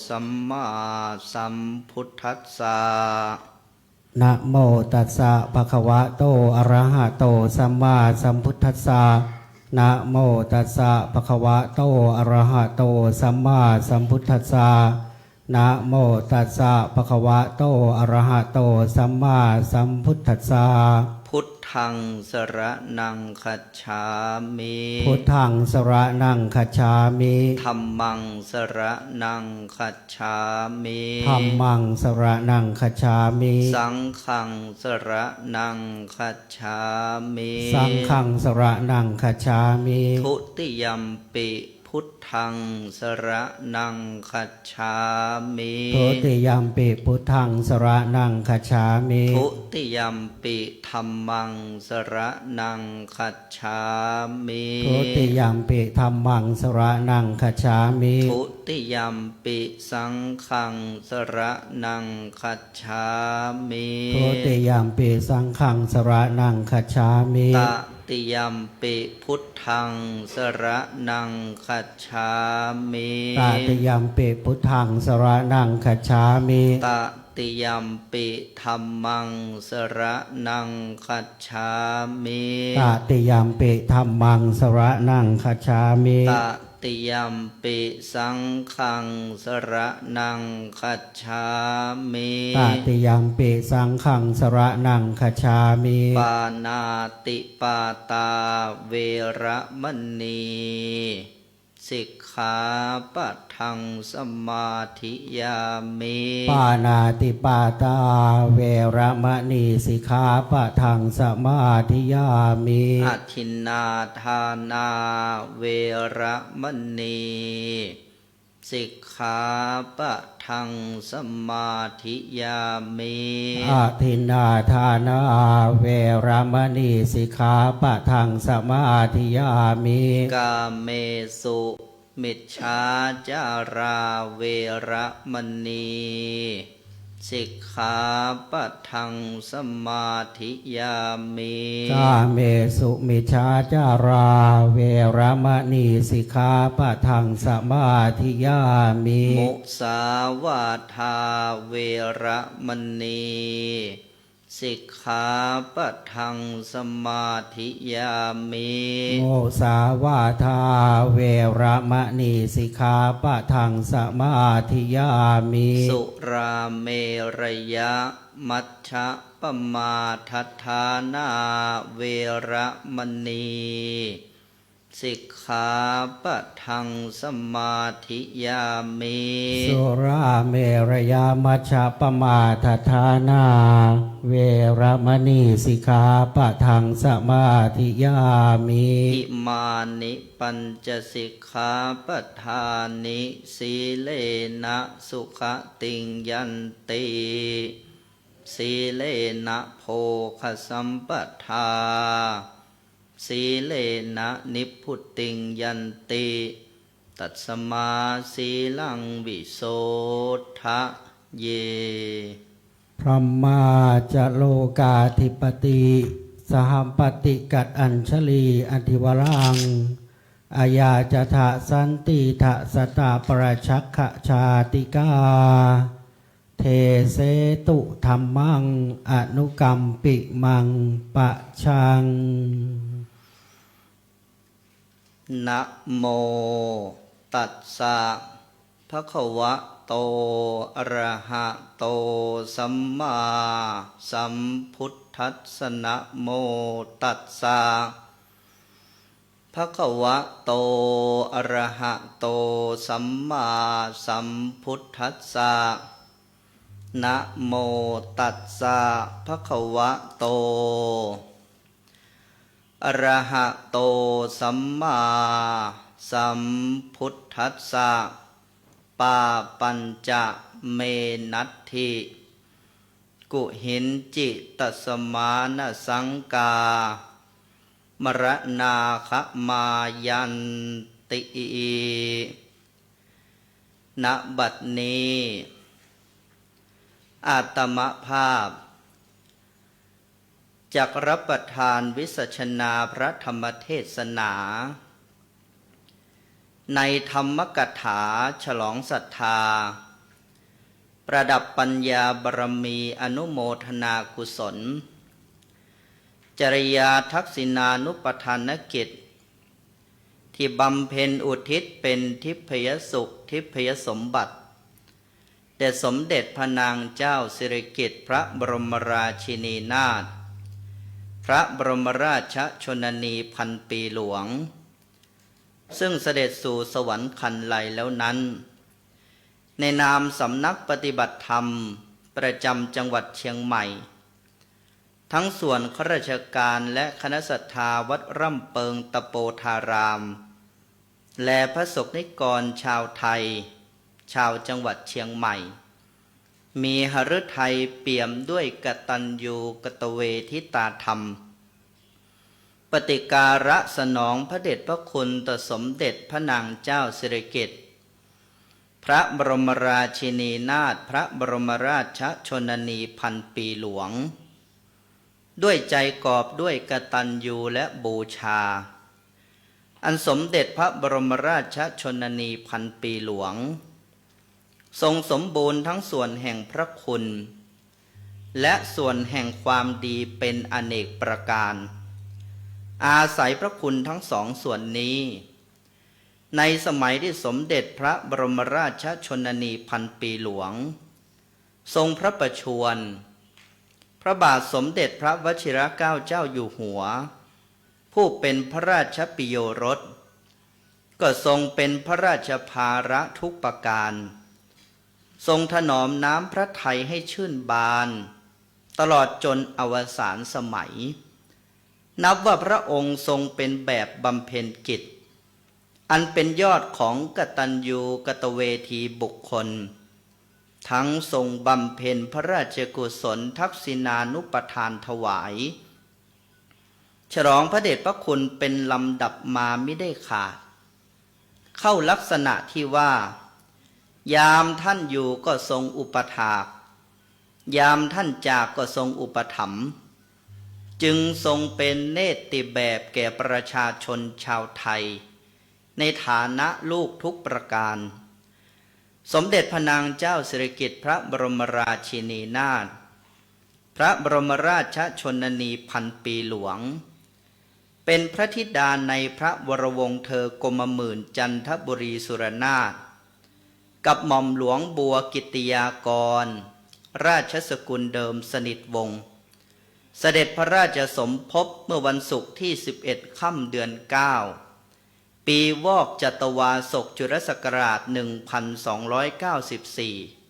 สัมมาสัมพุทธัสสะนะโมตัสสะภะคะวะโตอะระหะโตสัมมาสัมพุทธัสสะนะโมตัสสะภะคะวะโตอะระหะโตสัมมาสัมพุทธัสสะนะโมตัสสะภะคะวะโตอะระหะโตสัมมาสัมพุทธัสสะพุทธังสรณังคัจฉามิพุทธังสรณังคัจฉามิธัมมังสรณังคัจฉามิธัมมังสรณังคัจฉามิสังฆังสรณังคัจฉามิสังฆังสรณังคัจฉามิทุติยัมปิพุทธังสรณังคัจฉามิทุติยัมปิพุทธังสรณังคัจฉามิทุติยัมปิธัมมังสรณังคัจฉามิทุติยัมปิธัมมังสรณังคัจฉามิทุติยัมปิสังฆังสรณังคัจฉามิทุติยัมปิสังฆังสรณังคัจฉามิตติยัมปิพุทธังสรณังคัจฉามิตติยัมปิพุทธังสรณังคัจฉามิตติยัมปิธัมมังสรณังคัจฉามิตติยัมปิธัมมังสรณังคัจฉามิตติยัมปิสังฆังสรณังคัจฉามิตติยัมปิสังฆังสรณังคัจฉามิปานาติปาตาเวระมณีสิกขาปะทังสมาธิยามิปานาติปาตาเวระมณีสิกขาปะทังสมาธิยามิอทินนาทานาเวระมณีสิกขาปะทังสมาธิยามิอาทินนาทานาเวรมณีสิกขาปะทังสมาธิยามิกาเมสุมิจฉาจาราเวระมณีสิกขาปะทังสมาธิยามิกาเมสุมิจฉาจาราเวรมณีสิกขาปะทังสมาธิยามิมุสาวาทาเวระมณีสิกขาปะทังสมาธิยามิโมสาวาทาเวระมณีสิกขาปะทังสมาธิยามิสุราเมรยะมัชฌะปมาทัฏฐานาเวระมณี สิกขาปะทังสมาธิยามิ สุราเมรยามัชฌะปมาทฐานา เวรมณีสิกขาปะทังสมาธิยามิ อิมานิปัญจสิกขาปทานิสีเลนะสุขติงยันติสีเลนะโภคสัมปทาสีเลนะนิพพุติงยันติตัสมาสีลังวิโสทะเย พรหมาจะโลกาธิปติสหัมปติกัดอัญชลีอธิวรังอาญาจทะสันติทะสตาประชักขชาติกาเทเสตุธรรมังอนุกรรมปิมังปะชัง นะโมตัสสะภะคะวะโตอะระหะโตสัมมาสัมพุทธัสสะนะโมตัสสะภะคะวะโตอะระหะโตสัมมาสัมพุทธัสสะนะโมตัสสะภะคะวะโตอะระหะโตสัมมาสัมพุทธัสสะปาปัญจเมนัตถิกุหินจิตสมานสังกามรณาคมายันติณบัดนี้อาตมภาพจักรับประทานวิสัชนาพระธรรมเทศนาในธรรมกถาฉลองศรัทธาประดับปัญญาบารมีอนุโมทนากุศลจริยาทักษิณานุปทานกิจที่บำเพ็ญอุทิศเป็นทิพยสุขทิพยสมบัติแด่สมเด็จพระนางเจ้าสิริกิติ์พระบรมราชินีนาถพระบรมราชชนนีพันปีหลวงซึ่งเสด็จสู่สวรรคันไลแล้วนั้นในนามสำนักปฏิบัติธรรมประจำจังหวัดเชียงใหม่ทั้งส่วนข้าราชการและคณะศรัทธาวัดร่ำเปิงตะโปธารามและพระสงฆ์นิกรชาวไทยชาวจังหวัดเชียงใหม่มีหฤทัยเปี่ยมด้วยกตัญญูกตเวทิตาธรรมปฏิการะสนองพระเดชพระคุณต่อสมเด็จพระนางเจ้าสิริกิติ์พระบรมราชินีนาถพระบรมราชชนนีพันปีหลวงด้วยใจกอบด้วยกตัญญูและบูชาอันสมเด็จพระบรมราชชนนีพันปีหลวงทรงสมบูรณ์ทั้งส่วนแห่งพระคุณและส่วนแห่งความดีเป็นอเนกประการอาศัยพระคุณทั้งสองส่วนนี้ในสมัยที่สมเด็จพระบรมราชชนนีพันปีหลวงทรงพระประชวรพระบาทสมเด็จพระวชิรเกล้าเจ้าอยู่หัวผู้เป็นพระราชปิโยรสก็ทรงเป็นพระราชภาระทุกประการทรงถนอมน้ำพระทัยให้ชื่นบานตลอดจนอวสานสมัยนับว่าพระองค์ทรงเป็นแบบบำเพ็ญกิจอันเป็นยอดของกตัญญูกตเวทีบุคคลทั้งทรงบำเพ็ญพระราชกุศลทักษิณานุปทานถวายฉลองพระเดชพระคุณเป็นลำดับมาไม่ได้ขาดเข้าลักษณะที่ว่ายามท่านอยู่ก็ทรงอุปถากยามท่านจากก็ทรงอุปถัมภ์จึงทรงเป็นเนติแบบแก่ประชาชนชาวไทยในฐานะลูกทุกประการสมเด็จพระนางเจ้าสิริกิติ์พระบรมราชินีนาถพระบรมราชชนนีพันปีหลวงเป็นพระธิดาในพระวรวงศ์เธอกรมหมื่นจันทบุรีสุรนาถกับหม่อมหลวงบัวกิติยากรราชสกุลเดิมสนิทวงศ์เสด็จพระราชสมภพเมื่อวันศุกร์ที่11 ค่ำเดือน 9 ปีวอกจัตวาสกจุลศักราช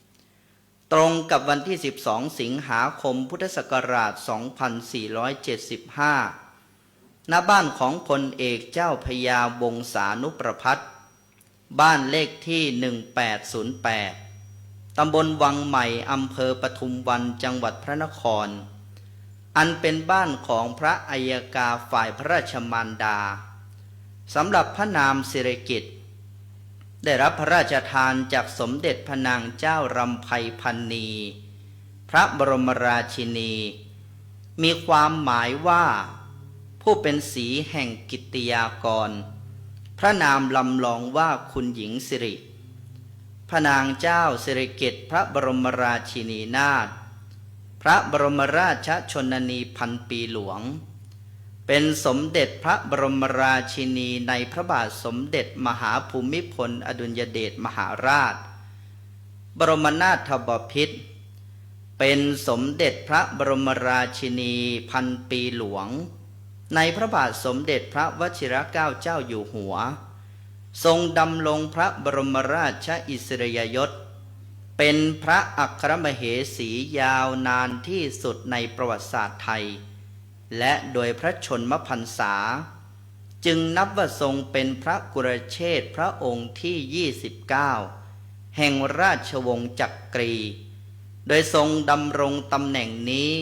1294 ตรงกับวันที่ 12 สิงหาคม พุทธศักราช 2475 ณ บ้านของพลเอกเจ้าพระยาวงศานุประภัตรบ้านเลขที่ 1808 ตำบลวังใหม่อำเภอปทุมวันจังหวัดพระนคร อันเป็นบ้านของพระอัยกาฝ่ายพระราชมารดาสำหรับพระนามสิริกิติ์ได้รับพระราชทานจากสมเด็จพระนางเจ้ารำไพพรรณีพระบรมราชินี มีความหมายว่าผู้เป็นสีแห่งกิตติยากร พระนามลำลองว่าคุณหญิงสิริพระนางเจ้าสิริกิติ์พระบรมราชินีนาถพระบรมราชชนนีพันปีหลวงเป็นสมเด็จพระบรมราชินีในพระบาทสมเด็จมหาภูมิพลอดุลยเดชมหาราชบรมนาถบพิตรเป็นสมเด็จพระบรมราชินีพันปีหลวงในพระบาทสมเด็จพระวชิรเกล้าเจ้าอยู่หัวทรงดำรงพระบรมราชอิสริยยศเป็นพระอัครมเหสียาวนานที่สุดในประวัติศาสตร์ไทยและโดยพระชนมพรรษาจึงนับว่าทรงเป็นพระกุรเชษฐ์พระองค์ที่ 29 แห่งราชวงศ์จักรีโดยทรงดำรงตำแหน่งนี้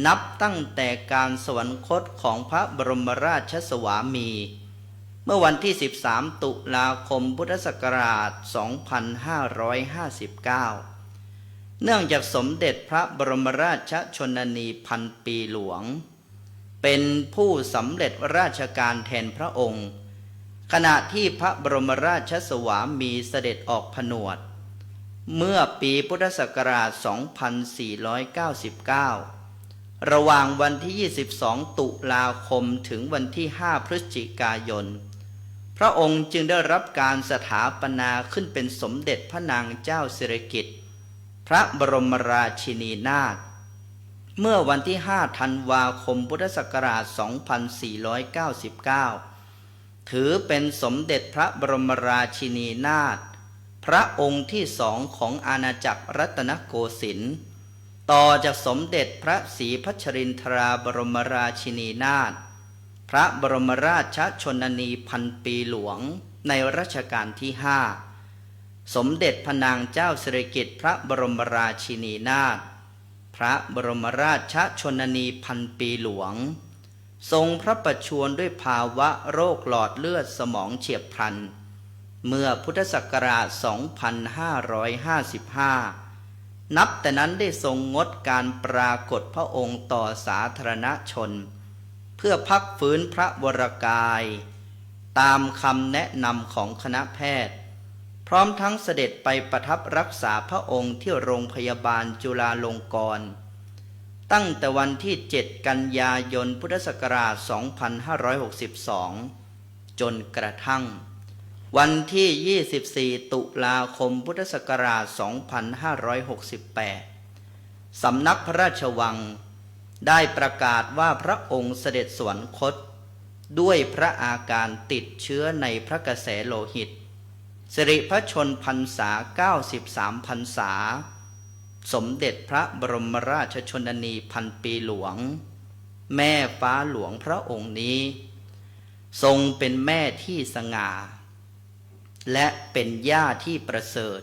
นับตั้งแต่การสวรรคตของพระบรมราชสวามีเมื่อวันที่ 13 ตุลาคม พุทธศักราช 2559 เนื่องจากสมเด็จพระบรมราชชนนีพันปีหลวงเป็นผู้สำเร็จราชการแทนพระองค์ขณะที่พระบรมราชสวามีเสด็จออกผนวดเมื่อปีพุทธศักราช 2499 ระหว่างวันที่ 22 ตุลาคมถึงวันที่ 5 พฤศจิกายนพระองค์จึงได้รับการสถาปนาขึ้นเป็นสมเด็จพระนางเจ้าสิริกิติ์พระบรมราชินีนาถเมื่อวันที่ 5 ธันวาคม พุทธศักราช 2499 ถือเป็นสมเด็จพระบรมราชินีนาถพระองค์ที่สองของอาณาจักรรัตนโกสินทร์ต่อจากสมเด็จพระศรีพัชรินทราบรมราชินีนาถพระบรมราชชนนีพันปีหลวงในรัชกาลที่ 5 สมเด็จพระนางเจ้าสิริกิติ์พระบรมราชินีนาถพระบรมราชชนนีพันปีหลวงทรงพระประชวรด้วยภาวะโรคหลอดเลือดสมองเฉียบพลันเมื่อพุทธศักราช 2555 นับแต่นั้นได้ทรงงดการปรากฏพระองค์ต่อสาธารณชนเพื่อพักฟื้นพระวรกายตามคำแนะนำของคณะแพทย์พร้อมทั้งเสด็จไปประทับรักษาพระองค์ที่โรงพยาบาลจุฬาลงกรณ์ตั้งแต่วันที่ 7 กันยายน พุทธศักราช 2562 จนกระทั่งวันที่ 24 ตุลาคม พุทธศักราช 2568 สำนักพระราชวังได้ประกาศว่าพระองค์เสด็จสวรรคตด้วยพระอาการติดเชื้อในพระกระแสโลหิตสิริพระชนพรรษา 93 พรรษาสมเด็จพระบรมราชชนนีพันปีหลวงแม่ฟ้าหลวงพระองค์นี้ทรงเป็นแม่ที่สง่าและเป็นย่าที่ประเสริฐ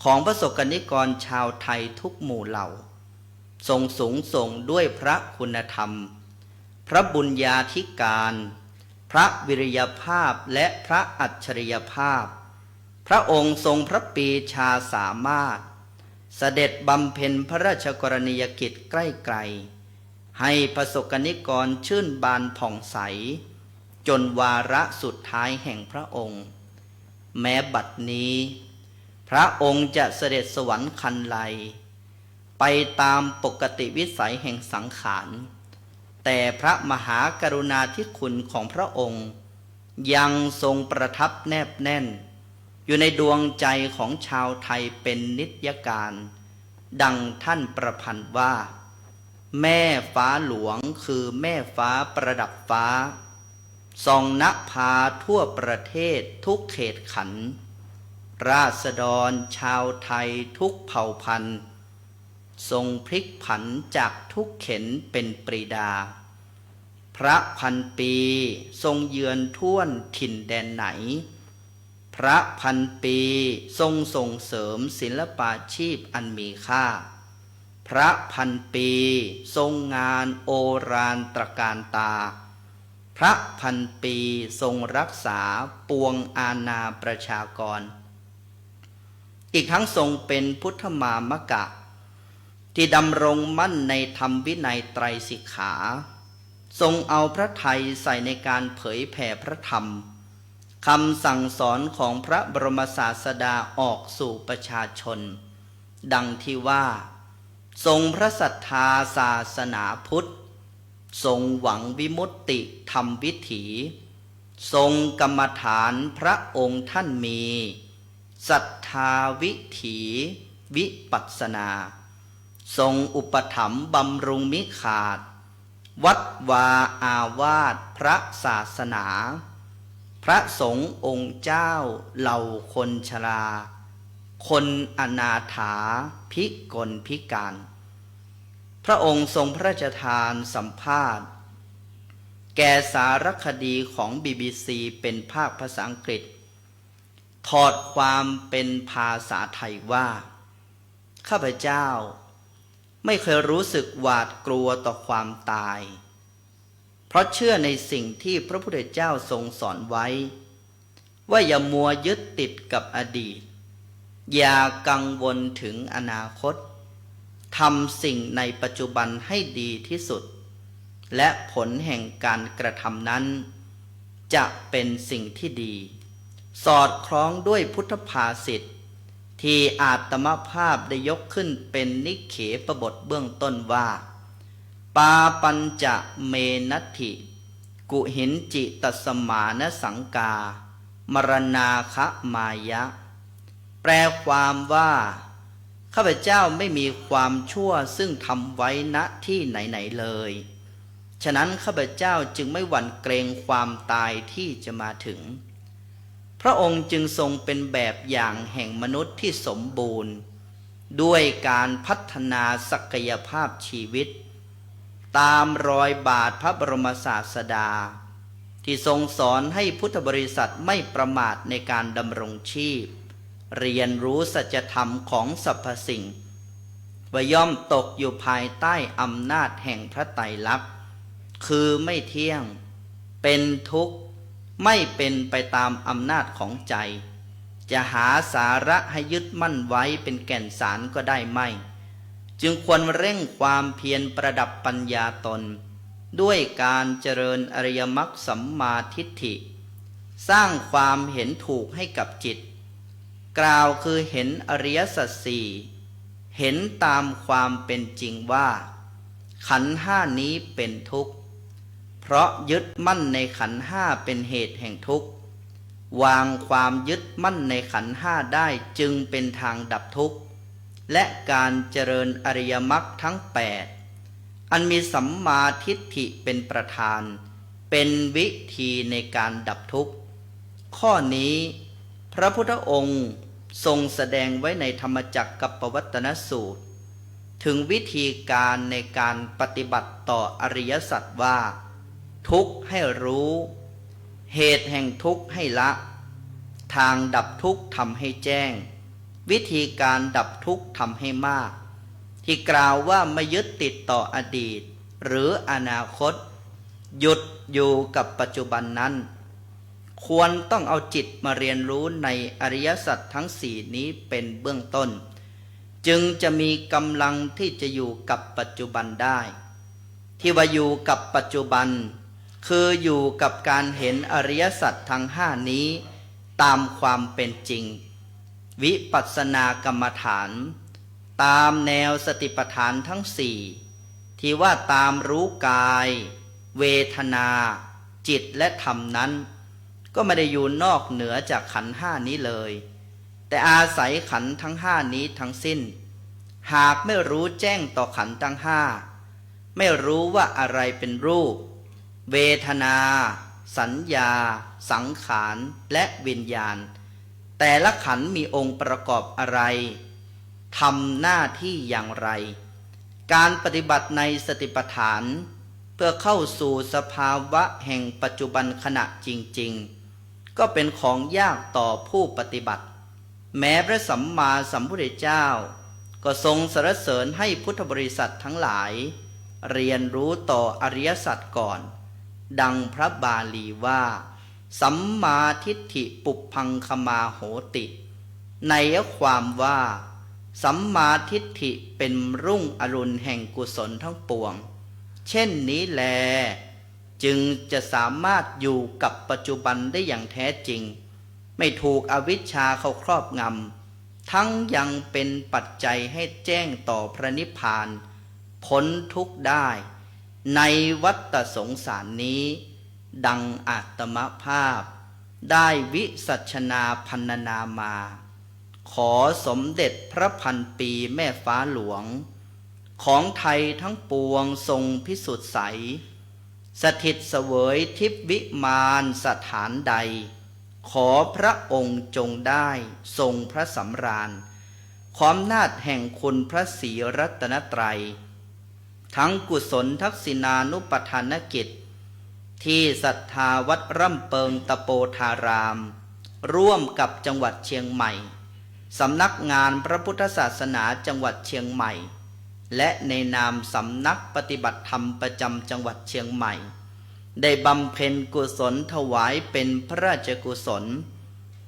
ของพระสกนิกรชาวไทยทุกหมู่เหล่าทรงสูงส่งด้วยพระคุณธรรมพระบุญญาธิการพระวิริยภาพและพระอัจฉริยภาพพระองค์ทรงพระปรีชาสามารถเสด็จบำเพ็ญพระราชกรณียกิจใกล้ไกลให้ประสบกนิกรชื่นบานผ่องใสจนวาระสุดท้ายแห่งพระองค์แม้บัดนี้พระองค์จะเสด็จสวรรคันไลไปตามปกติวิสัยแห่งสังขารแต่พระมหากรุณาธิคุณของพระองค์ยังทรงประทับแนบแน่นอยู่ในดวงใจของชาวไทยเป็นนิจการดังท่านประพันธ์ว่าแม่ฟ้าหลวงคือแม่ฟ้าประดับฟ้า ส่องนภาทั่วประเทศทุกเขตขันธ์ราษฎรชาวไทยทุกเผ่าพันธุ์ทรงพลิกผันจากทุกเข็นเป็นปรีดาพระพันปีทรงเยือนท่วนถิ่นแดนไหนพระพันปีทรงส่งเสริมศิลปาชีพอันมีค่าพระพันปีทรงงานโอฬารตระการตาพระพันปีทรงรักษาปวงอาณาประชากรอีกทั้งทรงเป็นพุทธมามกะที่ดำรงมั่นในธรรมวินัยไตรสิกขาทรงเอาพระทัยใส่ในการเผยแผ่พระธรรมคำสั่งสอนของพระบรมศาสดาออกสู่ประชาชนดังที่ว่าทรงพระศรัทธาศาสนาพุทธทรงหวังวิมุตติธรรมวิถีทรงกรรมฐานพระองค์ท่านมีศรัทธาวิถีวิปัสสนาทรงอุปถัมภ์บำรุงมิขาดวัดวาอาวาสพระศาสนาพระสงฆ์องค์เจ้าเหล่าคนชราคนอนาถาพิกลพิการพระองค์ทรงพระราชทานสัมภาษณ์แก่สารคดีของ BBC เป็นภาคภาษาอังกฤษถอดความเป็นภาษาไทยว่าข้าพเจ้าไม่เคยรู้สึกหวาดกลัวต่อความตายเพราะเชื่อในสิ่งที่พระพุทธเจ้าทรงสอนไว้ว่าอย่ามัวยึดติดกับอดีตอย่ากังวลถึงอนาคตทำสิ่งในปัจจุบันให้ดีที่สุดและผลแห่งการกระทำนั้นจะเป็นสิ่งที่ดีสอดคล้องด้วยพุทธภาษิตที่อาตมภาพได้ยกขึ้นเป็นนิเขปบทเบื้องต้นว่าปาปัญจะเมนัตถิกุหินจิตสมานสังกามรณาคะมายะแปลความว่าข้าพเจ้าไม่มีความชั่วซึ่งทำไว้ณที่ไหนๆเลยฉะนั้นข้าพเจ้าจึงไม่หวั่นเกรงความตายที่จะมาถึงพระองค์จึงทรงเป็นแบบอย่างแห่งมนุษย์ที่สมบูรณ์ด้วยการพัฒนาศักยภาพชีวิตตามรอยบาทพระบรมศาสดาที่ทรงสอนให้พุทธบริษัทไม่ประมาทในการดำรงชีพเรียนรู้สัจธรรมของสรรพสิ่งว่าย่อมตกอยู่ภายใต้อำนาจแห่งพระไตรลักษณ์คือไม่เที่ยงเป็นทุกข์ไม่เป็นไปตามอำนาจของใจจะหาสาระให้ยึดมั่นไว้เป็นแก่นสารก็ได้ไม่จึงควรเร่งความเพียรประดับปัญญาตนด้วยการเจริญอริยมรรคสัมมาทิฏฐิสร้างความเห็นถูกให้กับจิตกล่าวคือเห็นอริยสัจสี่เห็นตามความเป็นจริงว่าขันธ์ห้านี้เป็นทุกข์เพราะยึดมั่นในขันธ์ห้าเป็นเหตุแห่งทุกข์วางความยึดมั่นในขันธ์ห้าได้จึงเป็นทางดับทุกข์และการเจริญอริยมรรคทั้ง8อันมีสัมมาทิฏฐิเป็นประธานเป็นวิธีในการดับทุกข์ข้อนี้พระพุทธองค์ทรงแสดงไว้ในธรรมจักรกัปปวัตตนสูตรถึงวิธีการในการปฏิบัติต่ออริยสัจว่าทุกข์ให้รู้เหตุแห่งทุกข์ให้ละทางดับทุกข์ทำให้แจ้งวิธีการดับทุกข์ทำให้มากที่กล่าวว่าไม่ยึดติดต่ออดีตหรืออนาคตหยุดอยู่กับปัจจุบันนั้นควรต้องเอาจิตมาเรียนรู้ในอริยสัจทั้งสี่นี้เป็นเบื้องต้นจึงจะมีกำลังที่จะอยู่กับปัจจุบันได้ที่ว่าอยู่กับปัจจุบันคืออยู่กับการเห็นอริยสัจทั้งห้านี้ตามความเป็นจริงวิปัสสนากรรมฐานตามแนวสติปัฏฐานทั้งสี่ที่ว่าตามรู้กายเวทนาจิตและธรรมนั้นก็ไม่ได้อยู่นอกเหนือจากขันธ์ห้านี้เลยแต่อาศัยขันธ์ทั้งห้านี้ทั้งสิ้นหากไม่รู้แจ้งต่อขันธ์ทั้งห้าไม่รู้ว่าอะไรเป็นรูปเวทนา สัญญา สังขารและวิญญาณแต่ละขันธ์มีองค์ประกอบอะไรทำหน้าที่อย่างไรการปฏิบัติในสติปัฏฐานเพื่อเข้าสู่สภาวะแห่งปัจจุบันขณะจริงๆก็เป็นของยากต่อผู้ปฏิบัติแม้พระสัมมาสัมพุทธเจ้าก็ทรงสรรเสริญให้พุทธบริษัททั้งหลายเรียนรู้ต่ออริยสัจก่อนดังพระบาลีว่าสัมมาทิฏฐิปุพพังคมาโหติในความว่าสัมมาทิฏฐิเป็นรุ่งอรุณแห่งกุศลทั้งปวงเช่นนี้แลจึงจะสามารถอยู่กับปัจจุบันได้อย่างแท้จริงไม่ถูกอวิชชาเข้าครอบงำทั้งยังเป็นปัจจัยให้แจ้งต่อพระนิพพานพ้นทุกข์ได้ในวัฏสงสารนี้ดังอาตมภาพได้วิสัชนาพรรณนามาขอสมเด็จพระพันปีแม่ฟ้าหลวงของไทยทั้งปวงทรงพิสุทธิ์ใสสถิตเสวยทิพวิมานสถานใดขอพระองค์จงได้ทรงพระสำราญความนาจแห่งคุณพระศรีรัตนตรัยทั้งกุศลทักษิณานุปทานกิจที่ศรัทธาวัดร่ำเปิงตะโปธารามร่วมกับจังหวัดเชียงใหม่สำนักงานพระพุทธศาสนาจังหวัดเชียงใหม่และในนามสำนักปฏิบัติธรรมประจำจังหวัดเชียงใหม่ได้บำเพ็ญกุศลถวายเป็นพระราชกุศล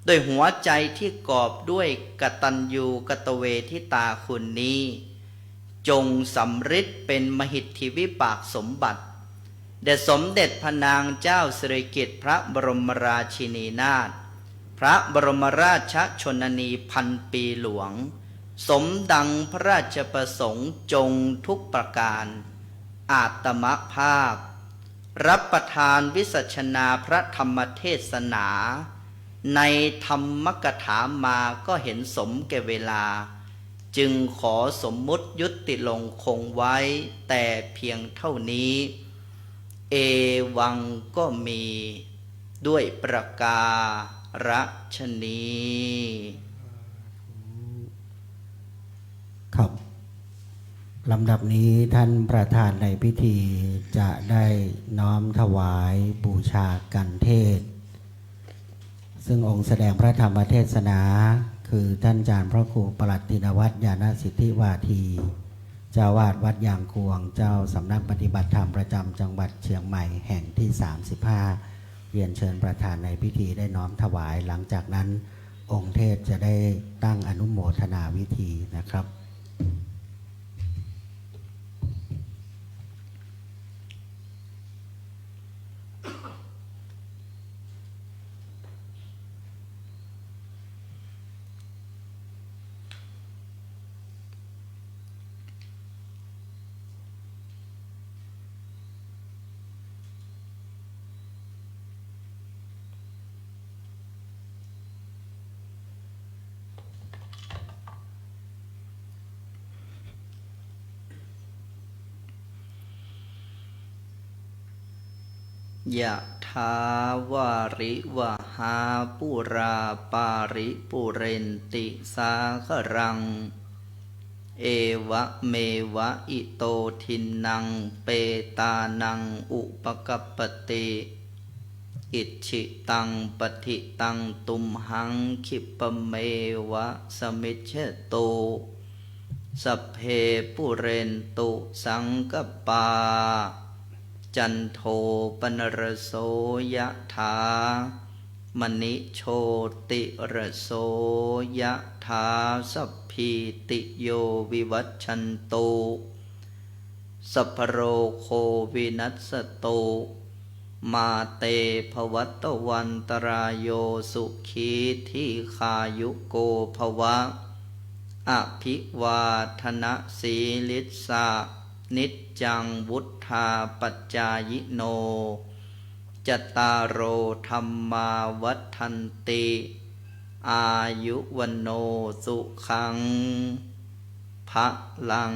ด้วยหัวใจที่กอบด้วยกตัญญูกตเวทิตาคุณนี้จงสำฤทธิ์เป็นมหิทธิวิบากสมบัติแด่สมเด็จพระนางเจ้าสิริกิติ์พระบรมราชินีนาถพระบรมราชชนนีพันปีหลวงสมดังพระราชประสงค์จงทุกประการอาตมภาพรับประทานวิสัชนาพระธรรมเทศนาในธรรมกถามาก็เห็นสมแก่เวลาจึงขอสมมุติยุติลงคงไว้แต่เพียงเท่านี้เอวังก็มีด้วยประการฉนี้ครับลำดับนี้ท่านประธานในพิธีจะได้น้อมถวายบูชากันเทศซึ่งองค์แสดงพระธรรมเทศนาคือท่านอาจารย์พระครูปลัดธินวัฒน์ญาณสิทธิวาทีเจ้าวาดวัดยางกวงเจ้าสำนักปฏิบัติธรรมประจำจังหวัดเชียงใหม่แห่งที่35เรียนเชิญประธานในพิธีได้น้อมถวายหลังจากนั้นองค์เทศจะได้ตั้งอนุโมทนาวิธีนะครับยะถาวาริวหาปุราปาริปุเรนติสาครังเอวะเมวะอิโตทินังเปตานังอุปกัปปติอิชิตังปฏิตังตุมหังคิปะเมวะสมิจฉโตสัพเพปุเรนตุสังกปาจันโทปนรโสยะถามณิโชติรโสยะถาสัพพิติโยวิวัชชันตุสัพพโรโควินัสสตุมาเตภวัตวันตรายโยสุขีทีขายุโกภวะอภิวาทนะสีลิสานิจจังวุธาปัจจายโนจตารโอธรรมาวัฏันติอายุวันโนสุขังภะลัง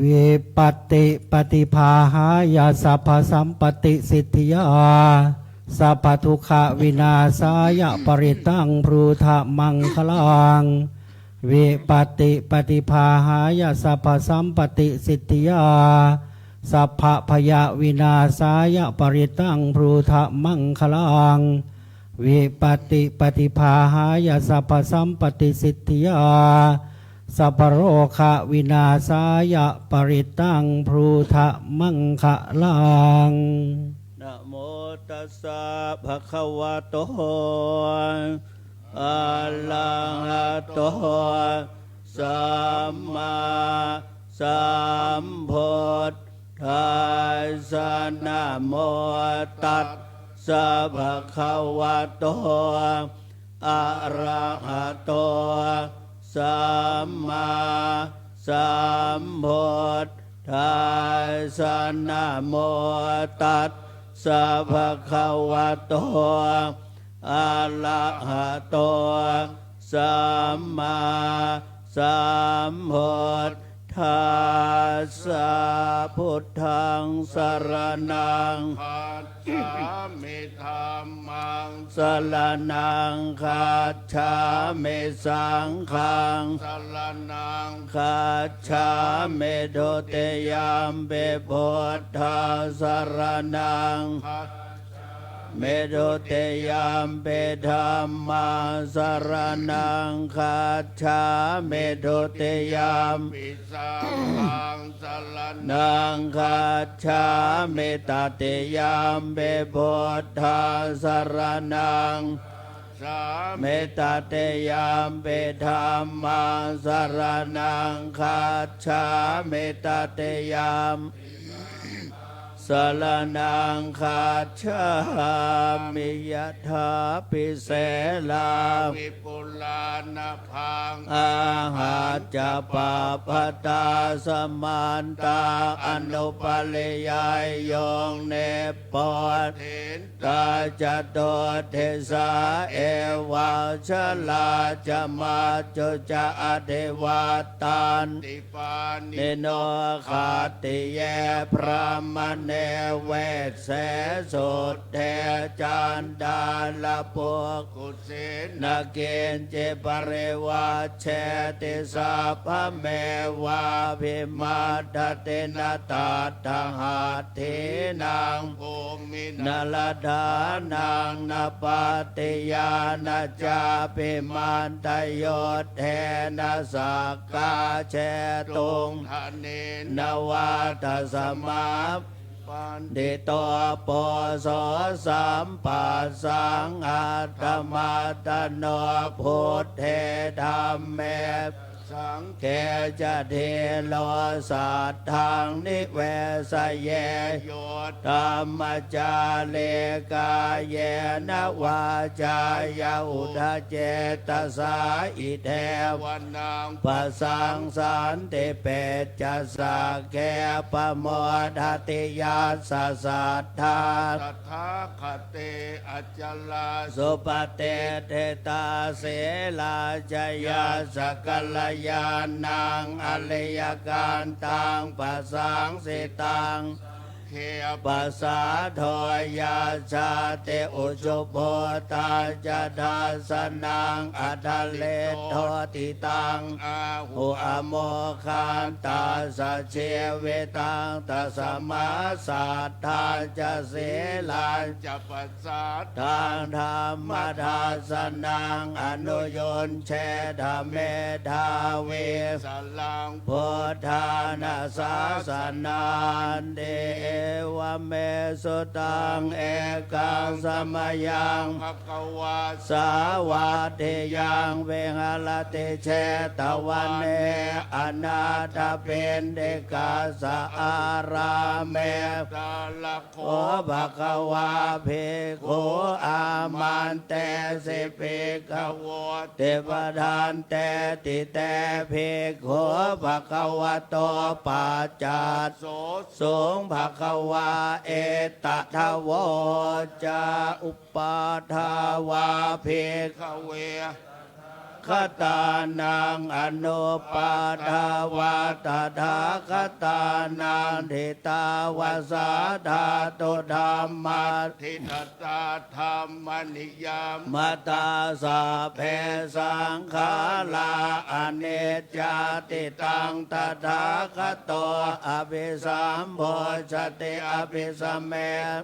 วิปัตติปฏิภาหายาสัพพสัมปติสิทธิยาสัพพทุกขวินาศายะปริตังพรูธมังคลังวิปัตติปฏิภาหายาสัพพสัมปติสิทธิยาสัพพพยาวินาศายะปริตังพรูธมังคลังวิปัตติปฏิภาหายาสัพพสัมปติสิทธิยาสัพพโรคะวินาศายะปริตังพรูธมังคลังนะโมตัสสะภะคะวะโตอะระหะโตสัมมาสัมพุทธัสสะนะโมตัสสะภะคะวะโตอะระหะโตสัมมาสัมพุทธัสสะนะโมตัสสะภะคะวะโตอะระหะโตสัมมาสัมพุทธัสสะพุทธังสรณังคัจฉามิธัมมังสรณังคัจฉามิสังฆังสรณังคัจฉามิทุติยมปิพุทธังสรณังเมตุเตยามเปธรรมังสรณังคัจฉามิทุติยามปิสังฆังสรณังคัจฉามิตติยามเปพุทธังสรณังเมตเตยามเปธรรมังสรณังคัจฉามิตเตยามสรณังคัจฉามิยถาปิเสลาวิปุลานะพังอาหาจปาปตาสมันตาอนุปลิยายโยงเนปอดตาจะโตเทสาเอวาชลาจะมาจุจะอเทวาตันติปานิโนขาติเยพระมเนเวทเสสุดเทจันดาลปวกุสินาเกณเจปเรวาเชติสาพเมวาภิมาดเตนะตาตังหาเทนังภูมินาลดานังนาปาติยานาจาภิมันตโยเทนะสักกาเชตุงทะเนนวาทสมาปันติโตปโสสัมปัสสังอาตมาตโนพุทเทธัมเมสังเกจะเทโลสัตถังนิเวสเยโยธรรมจาเลกาเยนวาจายาอุทเจตสาอิเทวนังปัสสังสันติเปจัสสะเกปโมทติยาสสัทธาสัทธาคติอัจจลาสุปเตเทตาเสลาจยาสกัลยานังอริยการตังปัสสังสิตังเขปัสสาโทยาชาเตอุจุโพตาจดาสนังอัตเลโทติตังอาหุอโมคันตาสเชเวตังตัสมาสัทธาจะเสลาจะปัสสาทางธรรมทาสนังอนุโยนเชธเมธาเวสลังพุทธานาสาสนันเดวะเมสุตังเอกังสมยังภควาสาวาเทยังเวหลติเชตวันเนอนาถเป็นเดกาสะอาราเมตาลโคภควาเพโคอามันเตสิเพควเทวดานเตติเตเพโคภควโตปัจจัสโสสงภควาเอตทาวจาอุปาทาวาเพขเว คตานังอนุปาทาวาตถาคตานังทิตาวาสาธาตุธรรมะทิฏฐาธรรมนิยามมตาสาเพสังขาราอเนจจติตังตถาคตอภิสัมโพชติอภิสัมเม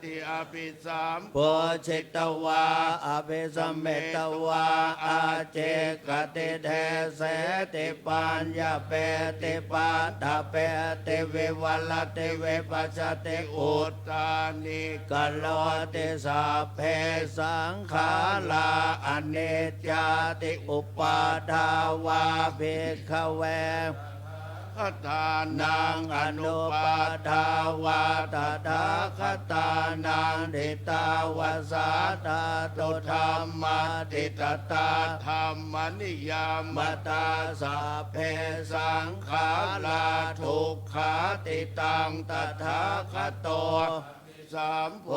ติอภิสัมโพชิตวาอภิสัมเมตวาอาเจกติเทเสติปัญญาเปติปัตถเปติวิวัลติเวปัสสติอุตตานิกโลติสัพเพสังขาราอเนจจติอุปาทาวาภิกขเวคตานังอนุปาทาวาตถาคตานังทิตาวาสาธาตุธรรมะทิฏฐาธรรมนิยามตาสัพเพสังขาราทุกขาติตังตถาคตสัมโพ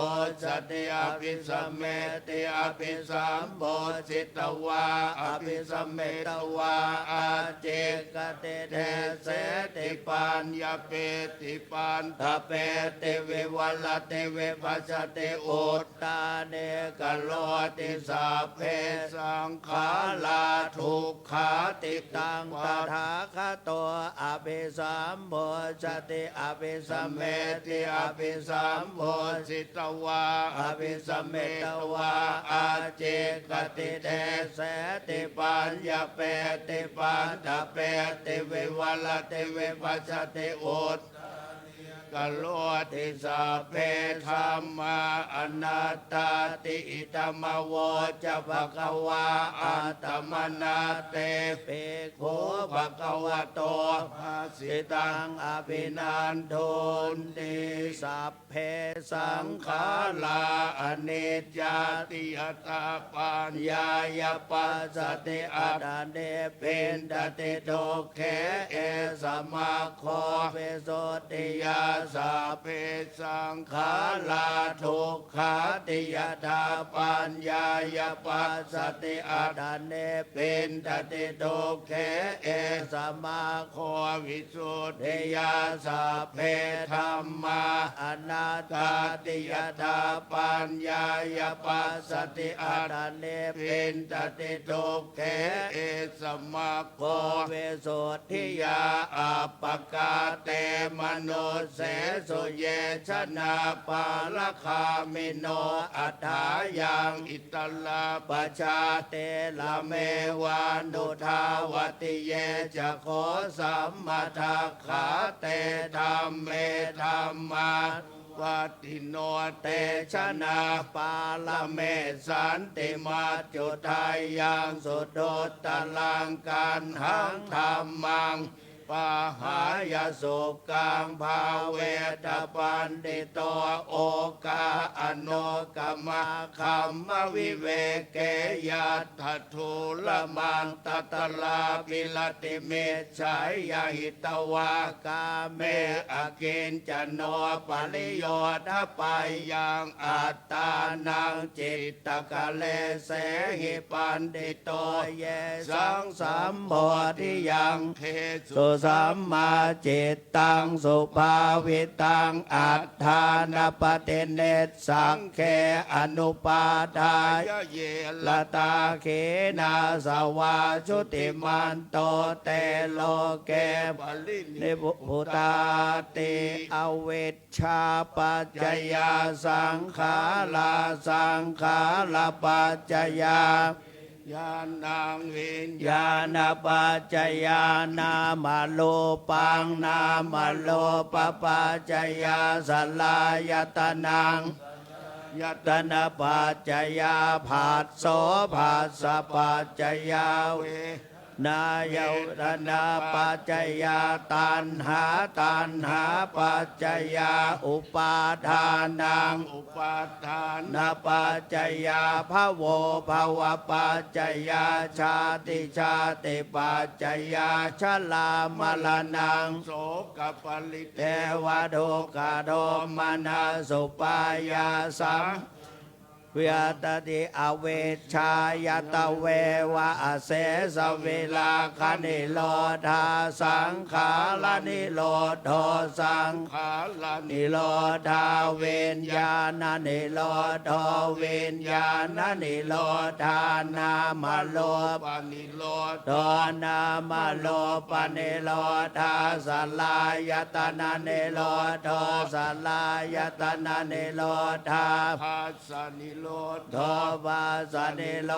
ชติอภิสัมเมติอภิสัมโพชิตวาอภิสัมเมตวาอาเจกติเทเสติปัญญาเปติปันทเปติวิวัลติวิปัสสติอุตตาเนกโลติสัพเพสังขาราทุกขาติตังตถาคตอภิสัมโพชติอภิสัมเมติอภิสัมโพสิตวาอภิสัมเมตวาอาเจกติเทเสติปัญญาเปติปันทเปติวิวัลติวิปัสสติอุตกโลติสัพเพธรรมาอนัตตาติอิตมโวจะภควาอัตตมนาเตเปโขภควโตภาสิตังอภินันโทนติสัพเพสังขาราอเนจจติอัตตาปัญญายปัสสติอัตเนเป็นตติโตเขเอสมาโคเปโสติยาสัพเพสังขาราทุกขาติยถาปัญญายปัสสติอัตเนเป็นตติโตเขเอสมาโควิสุทธิยาสัพเพธัมมาอนัตตาติยถาปัญญายปัสสติอัตเนเป็นตติโตเขเอสมาโควิสุทธิยาอัปปกาเตมโนเสสุเยชนะปาลคามิโนอัฏฐายังอิตลาปชาเตละเมวานุทาวติเยจะโคสัมมาทัคขาเตธรรมเมธรรมาวัติโนเตชนะปาลเมสันติมาจุทายังสุดโดตลังกันหังธรรมังปาหายสุกังภาเวทปันติโตโอกาอโนกมะคัมมวิเวเกยัตถทุลมันตตลาปิลติเมชัยยหิตวากาเมอกินจโนปริโยทปายังอัตตานังจิตตกะเลเสหิปันติโตเยสังสัมโพธิยังเทสุสัมมาจิตตังสุภาวิตังอัฏฐานปฏิเนศสังเขอนุปาทายเยลตาเขนาสวาชุติมันโตเตโลเกบลินิพุตาติอเวชชาปัจจยาสังขาราปัจจยาญาณังวิญญาณปัจจยานามาโลปังนามาโลปปัจจยาสลายตนังยตนะปัจจยาผัสโสผัสสะปัจจยาเวนายตนะปัจจยาตัณหาปัจจยาอุปาทานังอุปาทานปัจจยาภโวภวปัจจยาชาติปัจจยาชลามรณังโสกปริเทวโดกโดมนาสุปายาสัง เวียตติอเวชชายตเววะอเสสวิลาคนิโรธาสังขาลนิโรธสังขาลนิโรธาเวนญาณนิโรธเวนญาณนิโรธานามโลปนิโรธนามโลปนิโรธาสลายตนะนิโรธสลายตนะนิโรธาภาสนิโรธภาสนิโร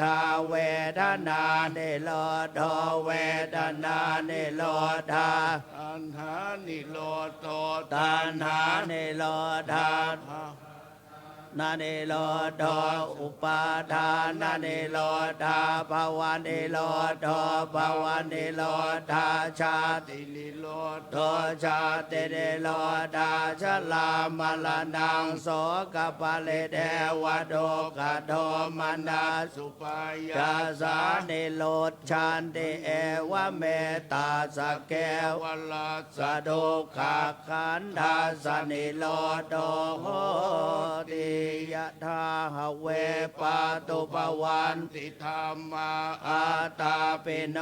ธาเวทนานิโรธเวทนานิโรธาตัณหานิโรธตัณหานิโรธานานิโรธอุปาทานนานิโรธาภวานิโรธภวานิโรธาชาตินิโรธชาตินิโรธาชลามลนังโสกปะเลเทวโดกโดมนาสุปายาสานิโรธชันติเอวเมตาสเกวลัสสะโดขาขันธาสนิโรธโหติยะธาหเวปาตุปวันติธรรมาอาตาปิโน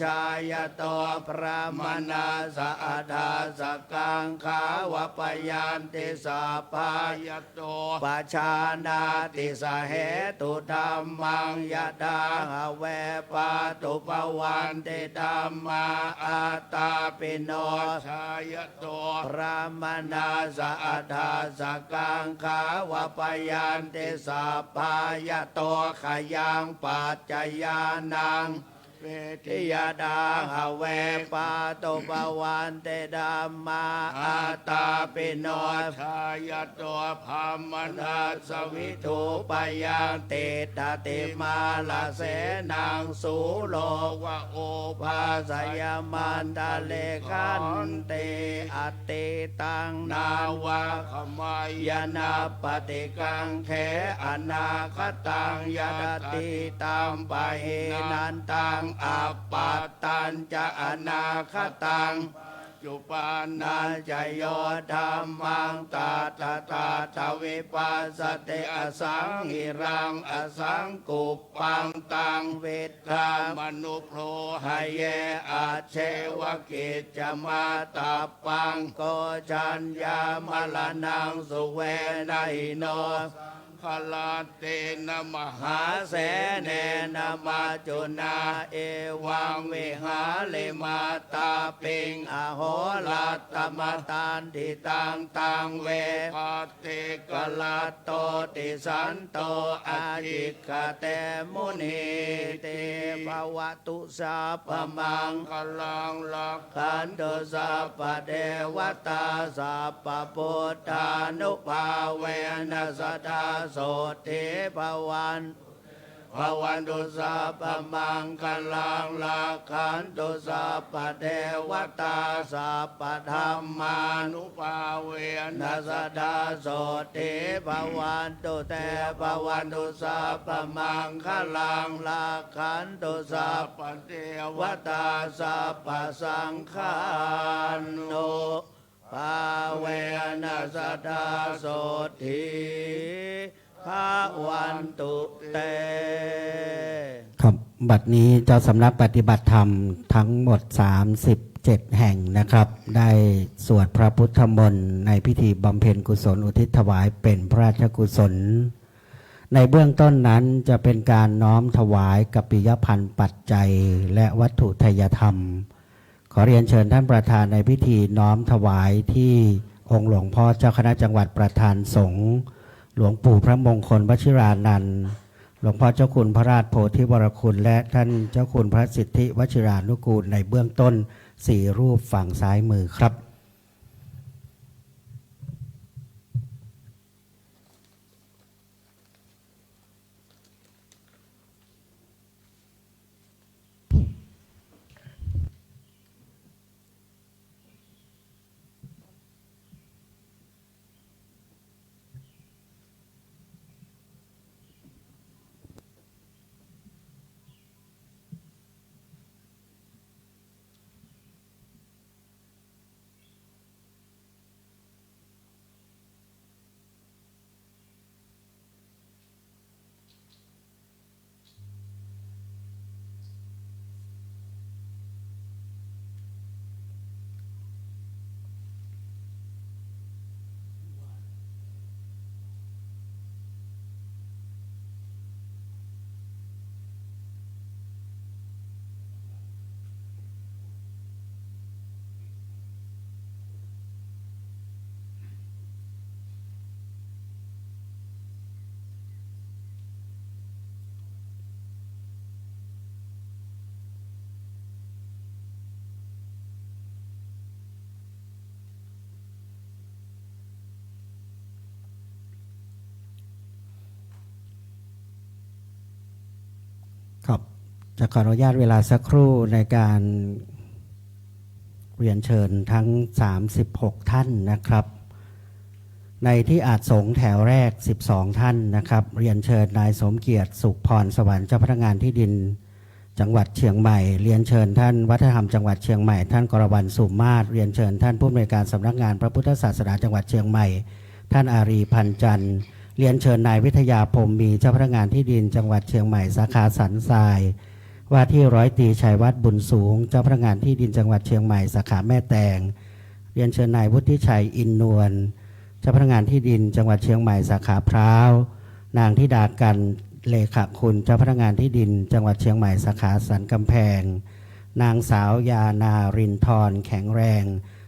ชายโตพระมนาสะอาทาสกังขาวปยันติสาพายโตปัจชานาติสเหตุธรรมังยะธาหเวปาตุปวันติธรรมาอาตาปิโนชายโตพระมนาสะอาทาสกังขาวปยันติสาพายโตขยังปัจจยานังเวทิยดาหเวปาตุปวันเตดัมมาอาตาปิโนชายโตภามนาสวิทุปยังติตติมาลเสนังสุโลวะโอภาสยมันตะเลขันติอติตังนาวะขมายนาปฏิกังเขอนาคตังยดติตัมปะเหนันตังอัปปัตตัญจะอนาคตังจุปานัญจโยธรรมังตาตาตาทวิปัสสติอสังหิรังอสังกุปปังตังเวทธามนุโพหะเยอาเชวกิจจมาตาปังโกจัญญามลนังสุเวนัยโนคลาเตนะมหาเสเนนะมาจุนาเอวังวิหาลิมาตาปิงอโหรัตตมตันติตังตังเวปติกลาโตติสันโตอาจิกเตมุนีติภวตุสัพพมังคลังลักขันตุสัพพเทวตาสัพพพุทธานุภาเวนัสสทาโสติภวันภวันตุสัพพมังคลังลักขันตุสัพพเทวตาสัพพธรรมานุภาเวนัสสทาโสติภวันตุเตภวันตุสัพพมังคลังลักขันตุสัพพเทวตาสัพพสังฆานุภาเวนัสสทาโสติภาวันตุเต ครับบัดนี้เจ้าสำนักปฏิบัติธรรมทั้งหมด37แห่งนะครับได้สวดพระพุทธมนต์ในพิธีบำเพ็ญกุศลอุทิศถวายเป็นพระราชกุศลในเบื้องต้นนั้นจะเป็นการน้อมถวายกัปปิยพันธ์ปัจจัยและวัตถุทายธรรมขอเรียนเชิญท่านประธานในพิธีน้อมถวายที่องค์หลวงพ่อเจ้าคณะจังหวัดประธานสงฆ์หลวงปู่พระมงคลวชิรานันท์หลวงพ่อเจ้าคุณพระราชโพธิวรคุณและท่านเจ้าคุณพระสิทธิวชิรานุกูลในเบื้องต้น4รูปฝั่งซ้ายมือครับ จะขออนุญาตเวลาสักครู่ในการเรียนเชิญทั้ง36ท่านนะครับในที่อาจสงฆ์แถวแรก12ท่านนะครับเรียนเชิญนายสมเกียรติสุขพรสวรรค์เจ้าพนักงานที่ดินจังหวัดเชียงใหม่เรียนเชิญท่านวัฒนธรรมจังหวัดเชียงใหม่ท่านกรวรรณสุมาศเรียนเชิญท่านผู้อำนวยการสำนักงานพระพุทธศาสนาจังหวัดเชียงใหม่ท่านอารีพันจันทร์เรียนเชิญนายวิทยาพรหมมีเจ้าพนักงานที่ดินจังหวัดเชียงใหม่สาขาสันทรายว่าที่ร้อยตรีชัยวัฒน์บุญสูงเจ้าพนักงานที่ดินจังหวัดเชียงใหม่สาขาแม่แตงเรียนเชิญนายวุฒิชัยอินนวลเจ้าพนักงานที่ดินจังหวัดเชียงใหม่สาขาพร้าวนางธิดากันเลขาคุณเจ้าพนักงานที่ดินจังหวัดเชียงใหม่สาขาสันกำแพงนางสาวยานารินทร์แข็งแรง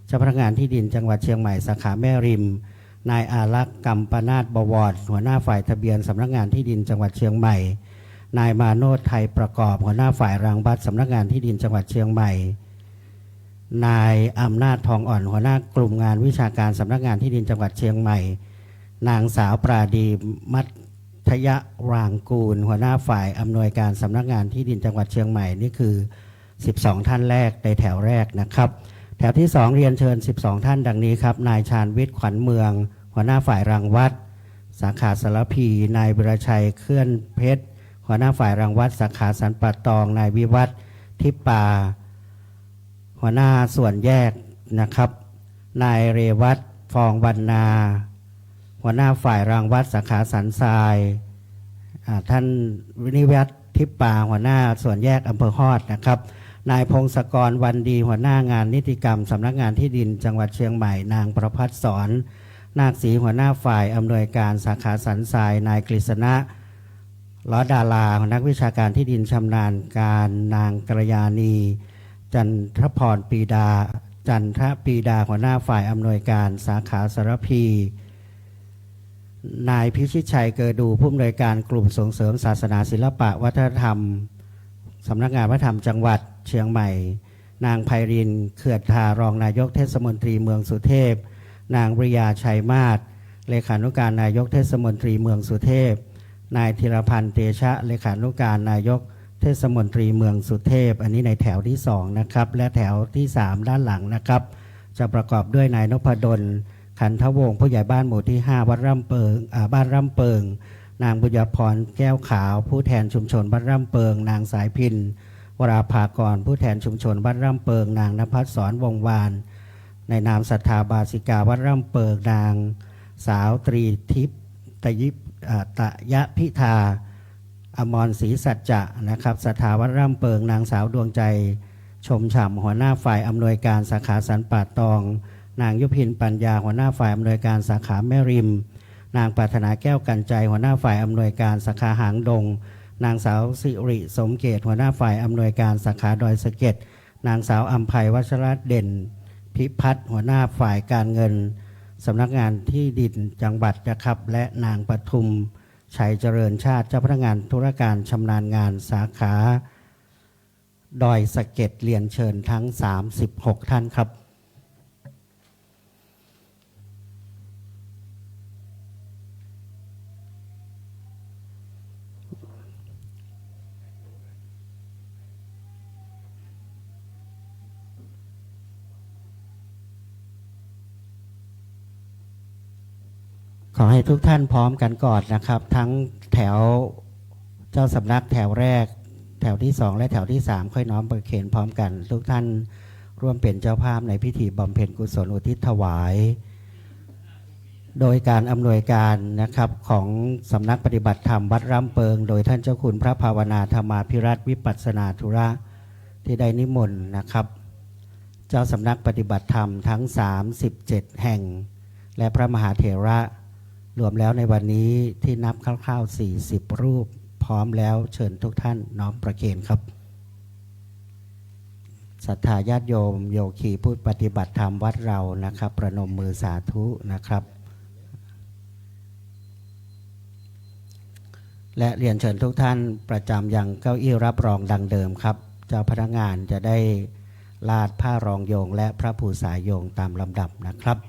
เจ้าพนักงานที่ดินจังหวัดเชียงใหม่สาขาแม่ริมนายอารักษ์กัมปนาทบวรหัวหน้าฝ่ายทะเบียนสำนักงานที่ดินจังหวัดเชียงใหม่นายมาโนชไทยประกอบหัวหน้าฝ่ายรังบัตรสำนักงานที่ดินจังหวัดเชียงใหม่นายอำนาจทองอ่อนหัวหน้ากลุ่มงานวิชาการสำนักงานที่ดินจังหวัดเชียงใหม่นางสาวปราดีมัทยรางกูลหัวหน้าฝ่ายอำนวยการสำนักงานที่ดินจังหวัดเชียงใหม่นี่คือ12ท่านแรกในแถวแรกนะครับแถวที่2เรียนเชิญ12ท่านดังนี้ครับนายชาญวิทย์ขวัญเมืองหัวหน้าฝ่ายรังวัดสาขาสารพีนายวิรชัยเคลื่อนเพชรหัวหน้าฝ่ายรังวัดสาขาสันป่าตองนายวิวัฒน์ทิพปาหัวหน้าส่วนแยกนะครับนายเรวัตฟองวรรณาหัวหน้าฝ่ายรังวัดสาขาสันทรายท่านวินิวัฒน์ทิพปาหัวหน้าส่วนแยกอำเภอฮอดนะครับนายพงศกรวันดีหัวหน้างานนิติกรรมสำนักงานที่ดินจังหวัดเชียงใหม่นางประภัสสรนาคศรีหัวหน้าฝ่ายอำนวยการสาขาสันทรายนายกฤษณะล้อดารานักวิชาการที่ดินชำนาญการนางกระยาณีจันทพรปีดาจันทปีดาหัวหน้าฝ่ายอำนวยการสาขาสารพีนายพิชิตชัยเกิดดูผู้อำนวยการกลุ่มส่งเสริมศาสนาศิลปะวัฒนธรรมสำนักงานวัฒนธรรมจังหวัดเชียงใหม่นางไพรินเขื่อนทารองนายกเทศมนตรีเมืองสุเทพนางปริยาชัยมาศเลขานุการนายกเทศมนตรีเมืองสุเทพนายธีรพันธ์เตชะเลขานุการนายกเทศมนตรีเมืองสุเทพอันนี้ในแถวที่2นะครับและแถวที่3ด้านหลังนะครับจะประกอบด้วยนายนพดลขันทวงศ์ผู้ใหญ่บ้านหมู่ที่5วัดร่ำเปิงบ้านร่ำเปิงนางบุญญพรแก้วขาวผู้แทนชุมชนบ้านร่ำเปิงนางสายพินวราภากรผู้แทนชุมชนบ้านร่ำเปิงนางณภัสสรวงวานในนามศรัทธาบาสิกาวัดร่ำเปิงนางสาวตรีทิพย์ตยะพิธาอมรศรีสัจจะนะครับศรัทธาวัดร่ำเปิงนางสาวดวงใจชมฉ่ำหัวหน้าฝ่ายอำนวยการสาขาสันป่าตองนางยุพินปัญญาหัวหน้าฝ่ายอำนวยการสาขาแม่ริมนางปรารถนาแก้วกันใจหัวหน้าฝ่ายอำนวยการสาขาหางดงนางสาวสิริสมเกตหัวหน้าฝ่ายอำนวยการสาขาดอยสะเก็ดนางสาวอัมภัยวัชรเด่นพิพัฒน์หัวหน้าฝ่ายการเงินสำนักงานที่ดินจังหวัดนะครับและนางปทุมชัยเจริญชาติเจ้าพนักงานธุรการชำนาญงานสาขาดอยสะเก็ดเรียนเชิญทั้ง36ท่านครับขอให้ทุกท่านพร้อมกันก่อนนะครับทั้งแถวเจ้าสำนักแถวแรกแถวที่2และแถวที่3ค่อยน้อมประเคนพร้อมกันทุกท่านร่วมเป็นเจ้าภาพในพิธีบำเพ็ญกุศลอุทิศถวายโดยการอำนวยการนะครับของสำนักปฏิบัติธรรมวัดร่ำเปิงโดยท่านเจ้าคุณพระภาวนาธรรมาภิรัตน์วิปัสสนาธุระที่ได้นิมนต์นะครับเจ้าสำนักปฏิบัติธรรมทั้ง37แห่งและพระมหาเถระรวมแล้วในวันนี้ที่นับคร่าวๆ40รูปพร้อมแล้วเชิญทุกท่านน้อมประเคนครับศรัทธาญาติโยมโยคีผู้ปฏิบัติธรรมวัดเรานะครับประนมมือสาธุนะครับและเรียนเชิญทุกท่านประจำยังเก้าอี้รับรองดังเดิมครับเจ้าพนักงานจะได้ลาดผ้ารองโยงและพระภูษาโยงตามลำดับนะครับ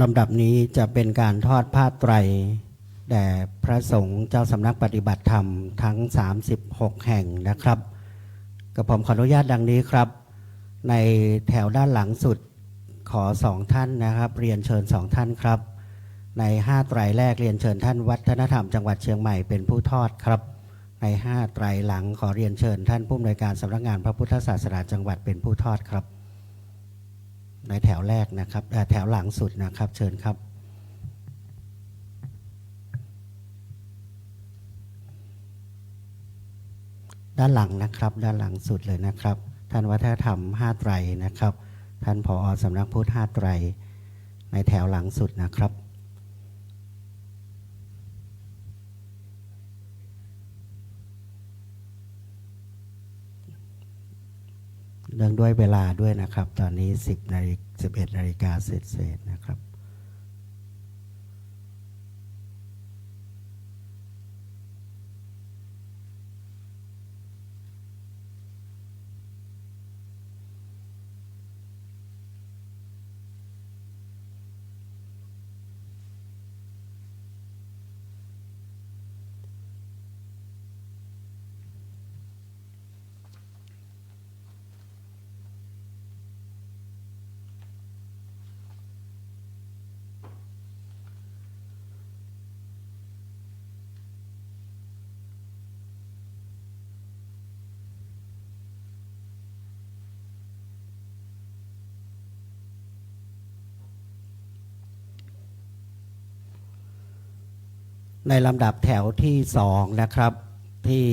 ลำดับนี้จะเป็นการทอดผ้าไตรแด่พระสงฆ์เจ้าสำนักปฏิบัติธรรมทั้ง36แห่งนะครับกระผมขออนุญาตดังนี้ครับในแถวด้านหลังสุดขอ2ท่านนะครับเรียนเชิญ2ท่านครับใน5ไตรแรกเรียนเชิญท่านวัฒนธรรมจังหวัดเชียงใหม่เป็นผู้ทอดครับใน5ไตรหลังขอเรียนเชิญท่านผู้อำนวยการสำนักงานพระพุทธศาสนาจังหวัดเป็นผู้ทอดครับในแถวแรกนะครับแถวหลังสุดนะครับเชิญครับด้านหลังนะครับด้านหลังสุดเลยนะครับท่านวัฒนธรรม5ไตรนะครับท่านผอ.สำนักพุทธ5ไตรในแถวหลังสุดนะครับเนื่องด้วยเวลาด้วยนะครับตอนนี้11 นาฬิกาเศษนะครับในลำดับแถวที่2นะครับที่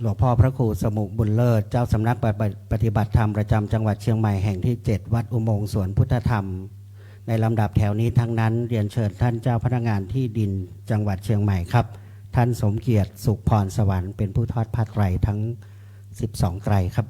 หลวงพ่อพระครูสมุบุญเลิศเจ้าสำนักปฏิบัติธรรมประจำจังหวัดเชียงใหม่แห่งที่7วัดอุโมงค์สวนพุทธธรรมในลำดับแถวนี้ทั้งนั้นเรียนเชิญท่านเจ้าพนักงานที่ดินจังหวัดเชียงใหม่ครับท่านสมเกียรติสุขพรสวรรค์เป็นผู้ทอดผ้าไตรทั้ง12ไตรครับ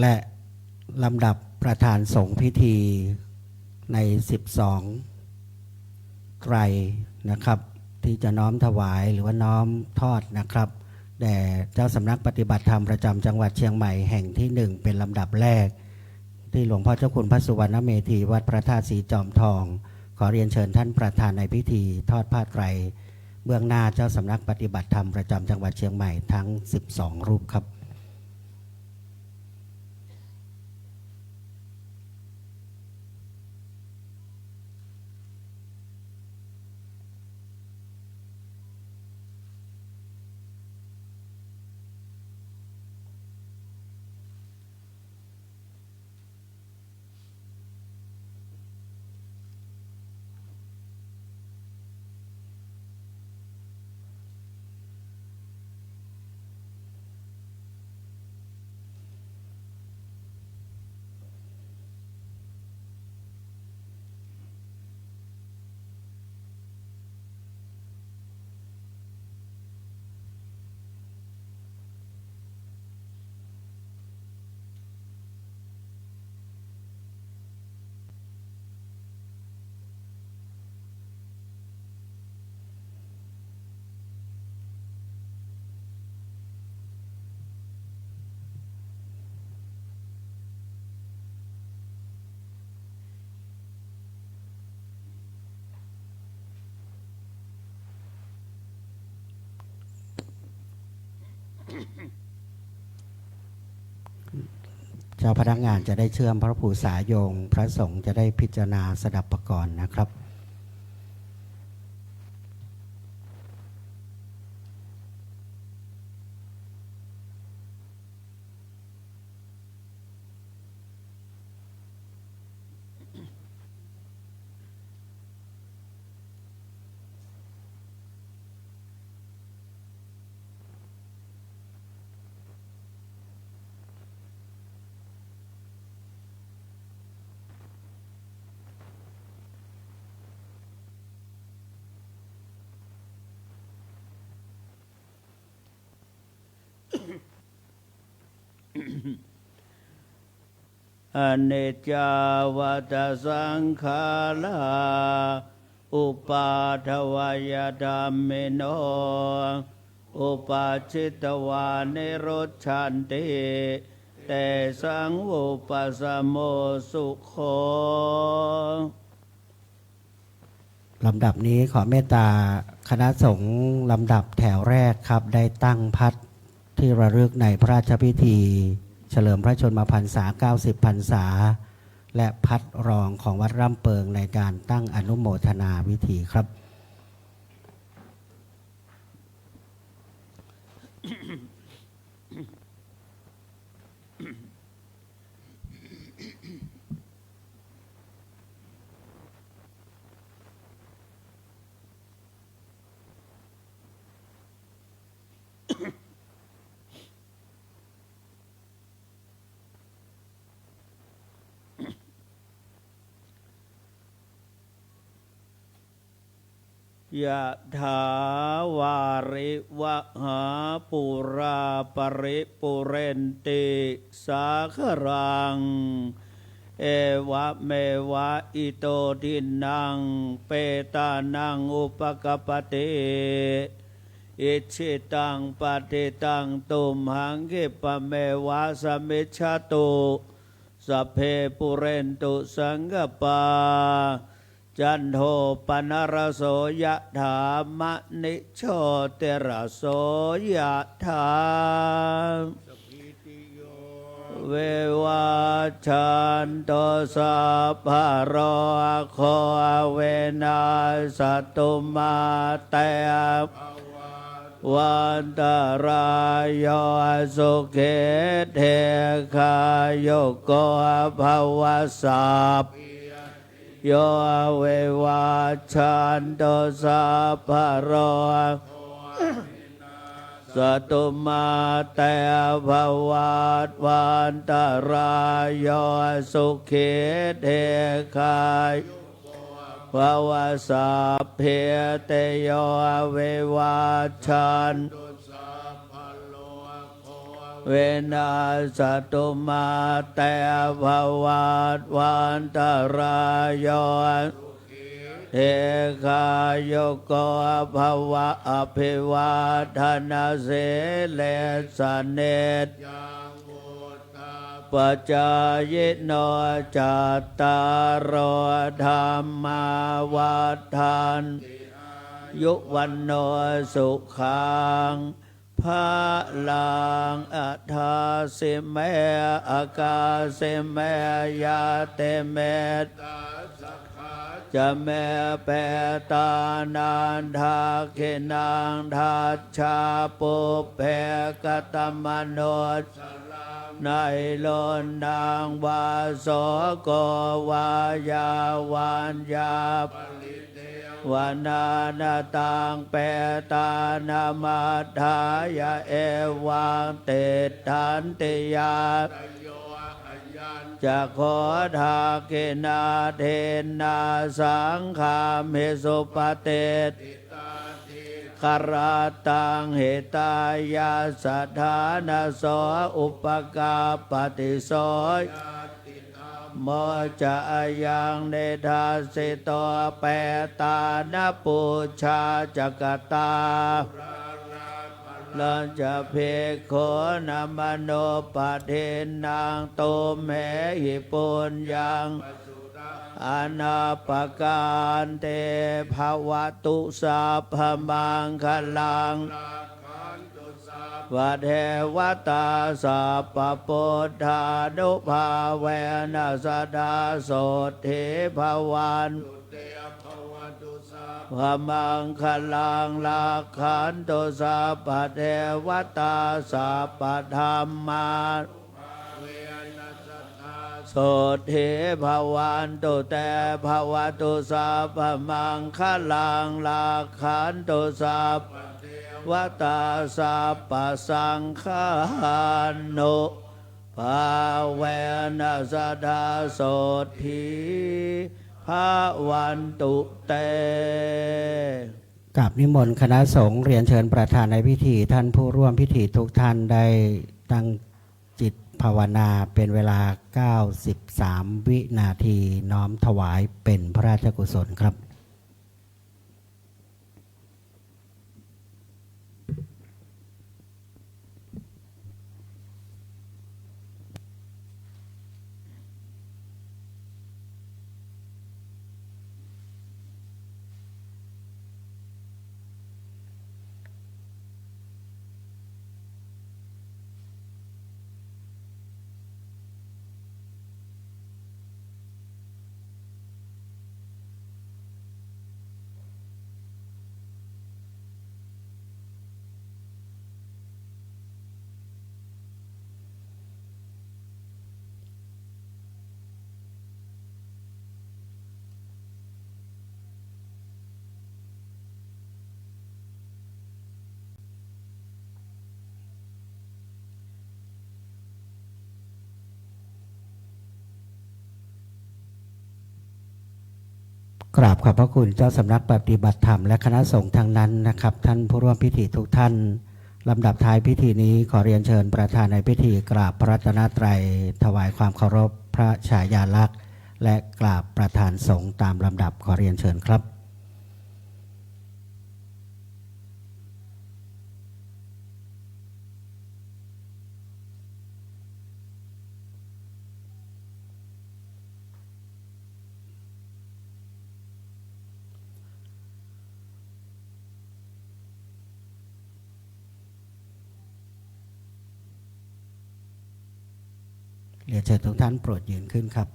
และลำดับประธานสงฆ์พิธีใน12ไตรนะครับที่จะน้อมถวายหรือว่าน้อมทอดนะครับแด่เจ้าสำนักปฏิบัติธรรมประจำจังหวัดเชียงใหม่แห่งที่1เป็นลำดับแรกที่หลวงพ่อเจ้าคุณพระสุวรรณเมธีวัดพระธาตุสีจอมทองขอเรียนเชิญท่านประธานในพิธีทอดผ้าไตรเบื้องหน้าเจ้าสำนักปฏิบัติธรรมประจำจังหวัดเชียงใหม่ทั้ง12รูปครับ เจ้าพนักงานจะได้เชื่อมพระภูษาโยงพระสงฆ์จะได้พิจารณาสดับประกรณ์นะครับอเนจจาวัฏสังขาราอุปาทวายธัมมิโนอุปาชิตวานิโรธชันติแต่สังอุปสมโมสุโขลำดับนี้ขอเมตตาคณะสงฆ์ลำดับแถวแรกครับได้ตั้งพัดที่ระลึกในพระราชพิธีเฉลิมพระชนมพรรษา90พรรษาและพัดรองของวัดร่ำเปิงในการตั้งอนุโมทนาวิธีครับ ยะถาวาริวหาปุราปริปุเรนติสาครังเอวะเมวะอิโตทินังเปตานังอุปกปปติอิชิตังปฏิตังตุมหังคิปะเมวะสมิจฉตุสัพเพปุเรนตุสังกปาจันโทปนรโสยะถามะนิโชติรโสยะถาเววาชันโตสัพพะโรโคเวนัสตุมาเตวันตรายโยสุเขเทคายโยโกภวสัพโยเววาชันโตสัพพะโรสตุมาเตภวัตวันตรายโยสุขิเทคายภวสัพเพเตโยเววาชันเวนัสตุมาเตภวัตวันตรายโยเทคายโกภวะอภิวาทนาเสเลสเนตปัจจายโนจัตตารโอธรรมาวัฏันยุวันโนสุขังพระลังอัฏฐาสิเมอากาสิเมยาเตเมตจะเมเปตานันทาเขนังทัชชาปุเพกตมโนในโลนนางวาโสโกวายาวันยาวานานาตังเปตานามาทายาเอวังเตทันติยาจะขอทาเกนาเทนาสังฆามิสุปเตติคาราตังเหตายาสัทธานาโสอุปกาปฏิโสโมจะยังเนธาสิโตเปตานปุชาจักตาลัญจะเพโคนามโนปะเทนางโตเมหิปุญญังอนาปการเตภวตุสัพพมังคลัง วะเทวตาสัพพพุทธานุภาเวนัสสดาโสติภวันพมังคลังลักขันตุสัพพเทวตาสัพพธรรมาโสติภวันตุเตภวตุสัพพมังคลังลักขันตุสัพพตาสัพพสังฆานุภาเวนัสสดาโสติภวันตุเต กราบนิมนต์คณะสงฆ์เรียนเชิญประธานในพิธีท่านผู้ร่วมพิธีทุกท่านได้ตั้งจิตภาวนาเป็นเวลา 93 วินาทีน้อมถวายเป็นพระราชกุศลครับกราบขอบพระคุณเจ้าสำนักปฏิบัติธรรมและคณะสงฆ์ทั้งนั้นนะครับท่านผู้ร่วมพิธีทุกท่านลำดับท้ายพิธีนี้ขอเรียนเชิญประธานในพิธีกราบพระรัตนตรัยถวายความเคารพพระฉายาลักษณ์และกราบประธานสงฆ์ตามลำดับขอเรียนเชิญครับเรียนเชิญทุกท่านโปรดยืนขึ้นครับ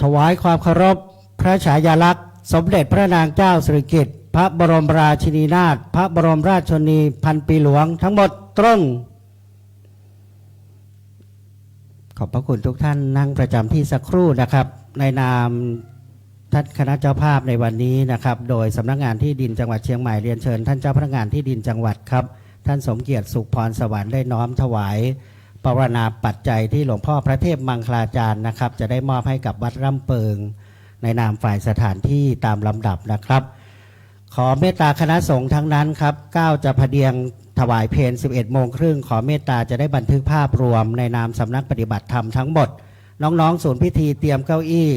ถวายความเคารพพระฉายาลักษณ์สมเด็จพระนางเจ้าสิริกิติ์พระบรมราชินีนาถพระบรมราชชนนีพันปีหลวงทั้งหมดตรงขอบพระคุณทุกท่านนั่งประจำที่สักครู่นะครับในนามท่านคณะเจ้าภาพในวันนี้นะครับโดยสำนักงานที่ดินจังหวัดเชียงใหม่เรียนเชิญท่านเจ้าพนักงานที่ดินจังหวัดครับท่านสมเกียรติสุขพรสวรรค์ได้น้อมถวายปรณาปัจจัยที่หลวงพ่อพระเทพมังคลาจารย์นะครับจะได้มอบให้กับวัดร่ำเปิงในนามฝ่ายสถานที่ตามลำดับนะครับขอเมตตาคณะสงฆ์ทั้งนั้นครับก้าวจะพเดียงถวายเพล 11 โมงครึ่งขอเมตตาจะได้บันทึกภาพรวมในนามสำนักปฏิบัติธรรมทั้งหมดน้องๆศูนย์พิธีเตรียมเก้าอี้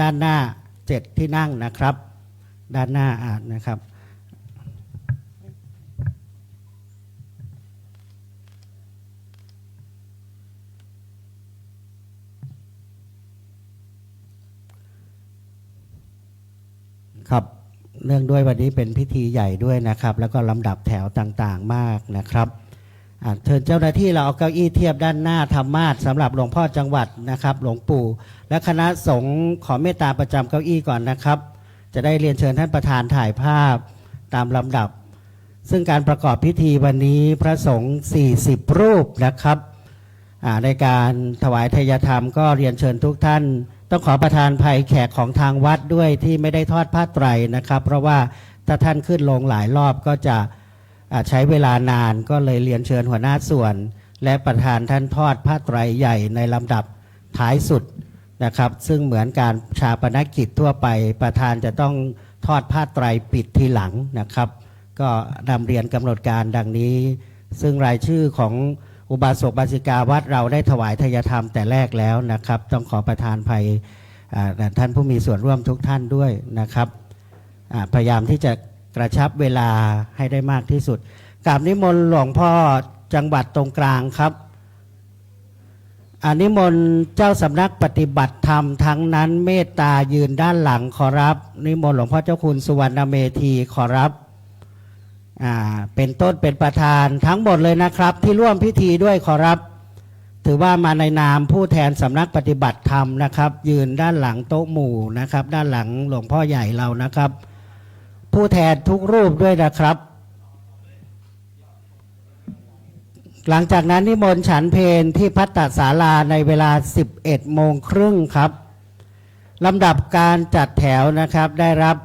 ด้านหน้า7ที่นั่งนะครับด้านหน้านะครับ ครับเนื่องด้วยวันนี้เป็นพิธีใหญ่ด้วยนะครับแล้วก็ลำดับแถวต่างๆมากนะครับเชิญเจ้าหน้าที่เราเอาเก้าอี้เทียบด้านหน้าธรรมาสน์สำหรับหลวงพ่อจังหวัดนะครับหลวงปู่และคณะสงฆ์ขอเมตตาประจำเก้าอี้ก่อนนะครับจะได้เรียนเชิญท่านประธานถ่ายภาพตามลำดับซึ่งการประกอบพิธีวันนี้พระสงฆ์40รูปนะครับในการถวายทายธรรมก็เรียนเชิญทุกท่านต้องขอประทานภัยแขกของทางวัดด้วยที่ไม่ได้ทอดผ้าไตรนะครับเพราะว่าถ้าท่านขึ้นลงหลายรอบก็จะใช้เวลานานก็เลยเรียนเชิญหัวหน้าส่วน และประธานท่านทอดผ้าไตรใหญ่ในลำดับท้ายสุดนะครับซึ่งเหมือนการชาปนกิจทั่วไปประธานจะต้องทอดผ้าไตรปิดทีหลังนะครับก็นำเรียนกำหนดการดังนี้ซึ่งรายชื่อของอุบาสกบาสิกาวัดเราได้ถวายทายธรรมแต่แรกแล้วนะครับต้องขอประทานภัยท่านผู้มีส่วนร่วมทุกท่านด้วยนะครับพยายามที่จะกระชับเวลาให้ได้มากที่สุดกราบนิมนต์หลวงพ่อจังหวัดตรงกลางครับนิมนต์เจ้าสำนักปฏิบัติธรรมทั้งนั้นเมตตายืนด้านหลังขอรับนิมนต์หลวงพ่อเจ้าคุณสุวรรณเมธีขอรับเป็นต้นเป็นประธานทั้งหมดเลยนะครับที่ร่วมพิธีด้วยขอรับถือว่ามาในนามผู้แทนสำนักปฏิบัติธรรมนะครับยืนด้านหลังโต๊ะหมู่นะครับด้านหลังหลวงพ่อใหญ่เรานะครับผู้แทนทุกรูปด้วยนะครับหลังจากนั้นนิมนต์ฉันเพลที่ภัตตศาลาในเวลา 11:30 ครับลำดับการจัดแถวนะครับได้รับ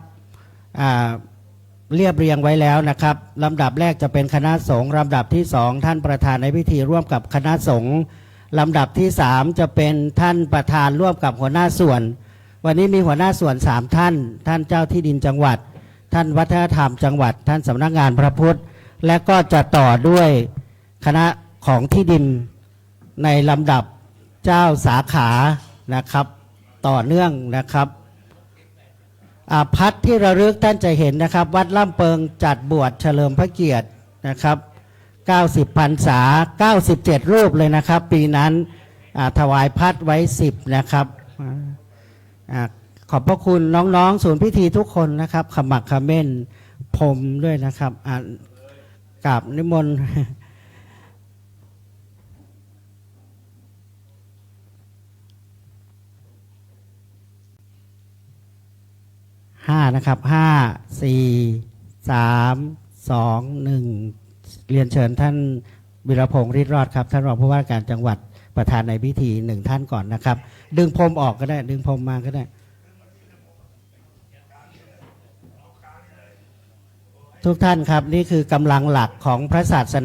เรียบเรียงไว้แล้วนะครับลำดับแรกจะเป็นคณะสงฆ์ลำดับที่สองท่านประธานในพิธีร่วมกับคณะสงฆ์ลำดับที่สามจะเป็นท่านประธานร่วมกับหัวหน้าส่วนวันนี้มีหัวหน้าส่วน3ท่านท่านเจ้าที่ดินจังหวัดท่านวัฒนธรรมจังหวัดท่านสำนักงานพระพุทธและก็จะต่อด้วยคณะของที่ดินในลำดับเจ้าสาขานะครับต่อเนื่องนะครับพัดที่ระลึกท่านจะเห็นนะครับวัดล่ำเปิงจัดบวชเฉลิมพระเกียรตินะครับ90 พรรษา97 รูปเลยนะครับปีนั้นถวายพัดไว้10นะครับขอบพระคุณน้องๆศูนย์พิธีทุกคนนะครับขมักเขม้นพรมด้วยนะครับกราบนิมนต์นะครับ5 4 3 2 1เรียนเชิญท่านวิรพงษ์ฤทธิ์รอดครับท่านรองผู้ว่าการจังหวัดประธานในพิธี1ท่านก่อนนะครับดึงพรมออกก็ได้ดึงพรมมาก็ได้ทุกท่านครับนี่คือกำลังหลักของพระศาสนา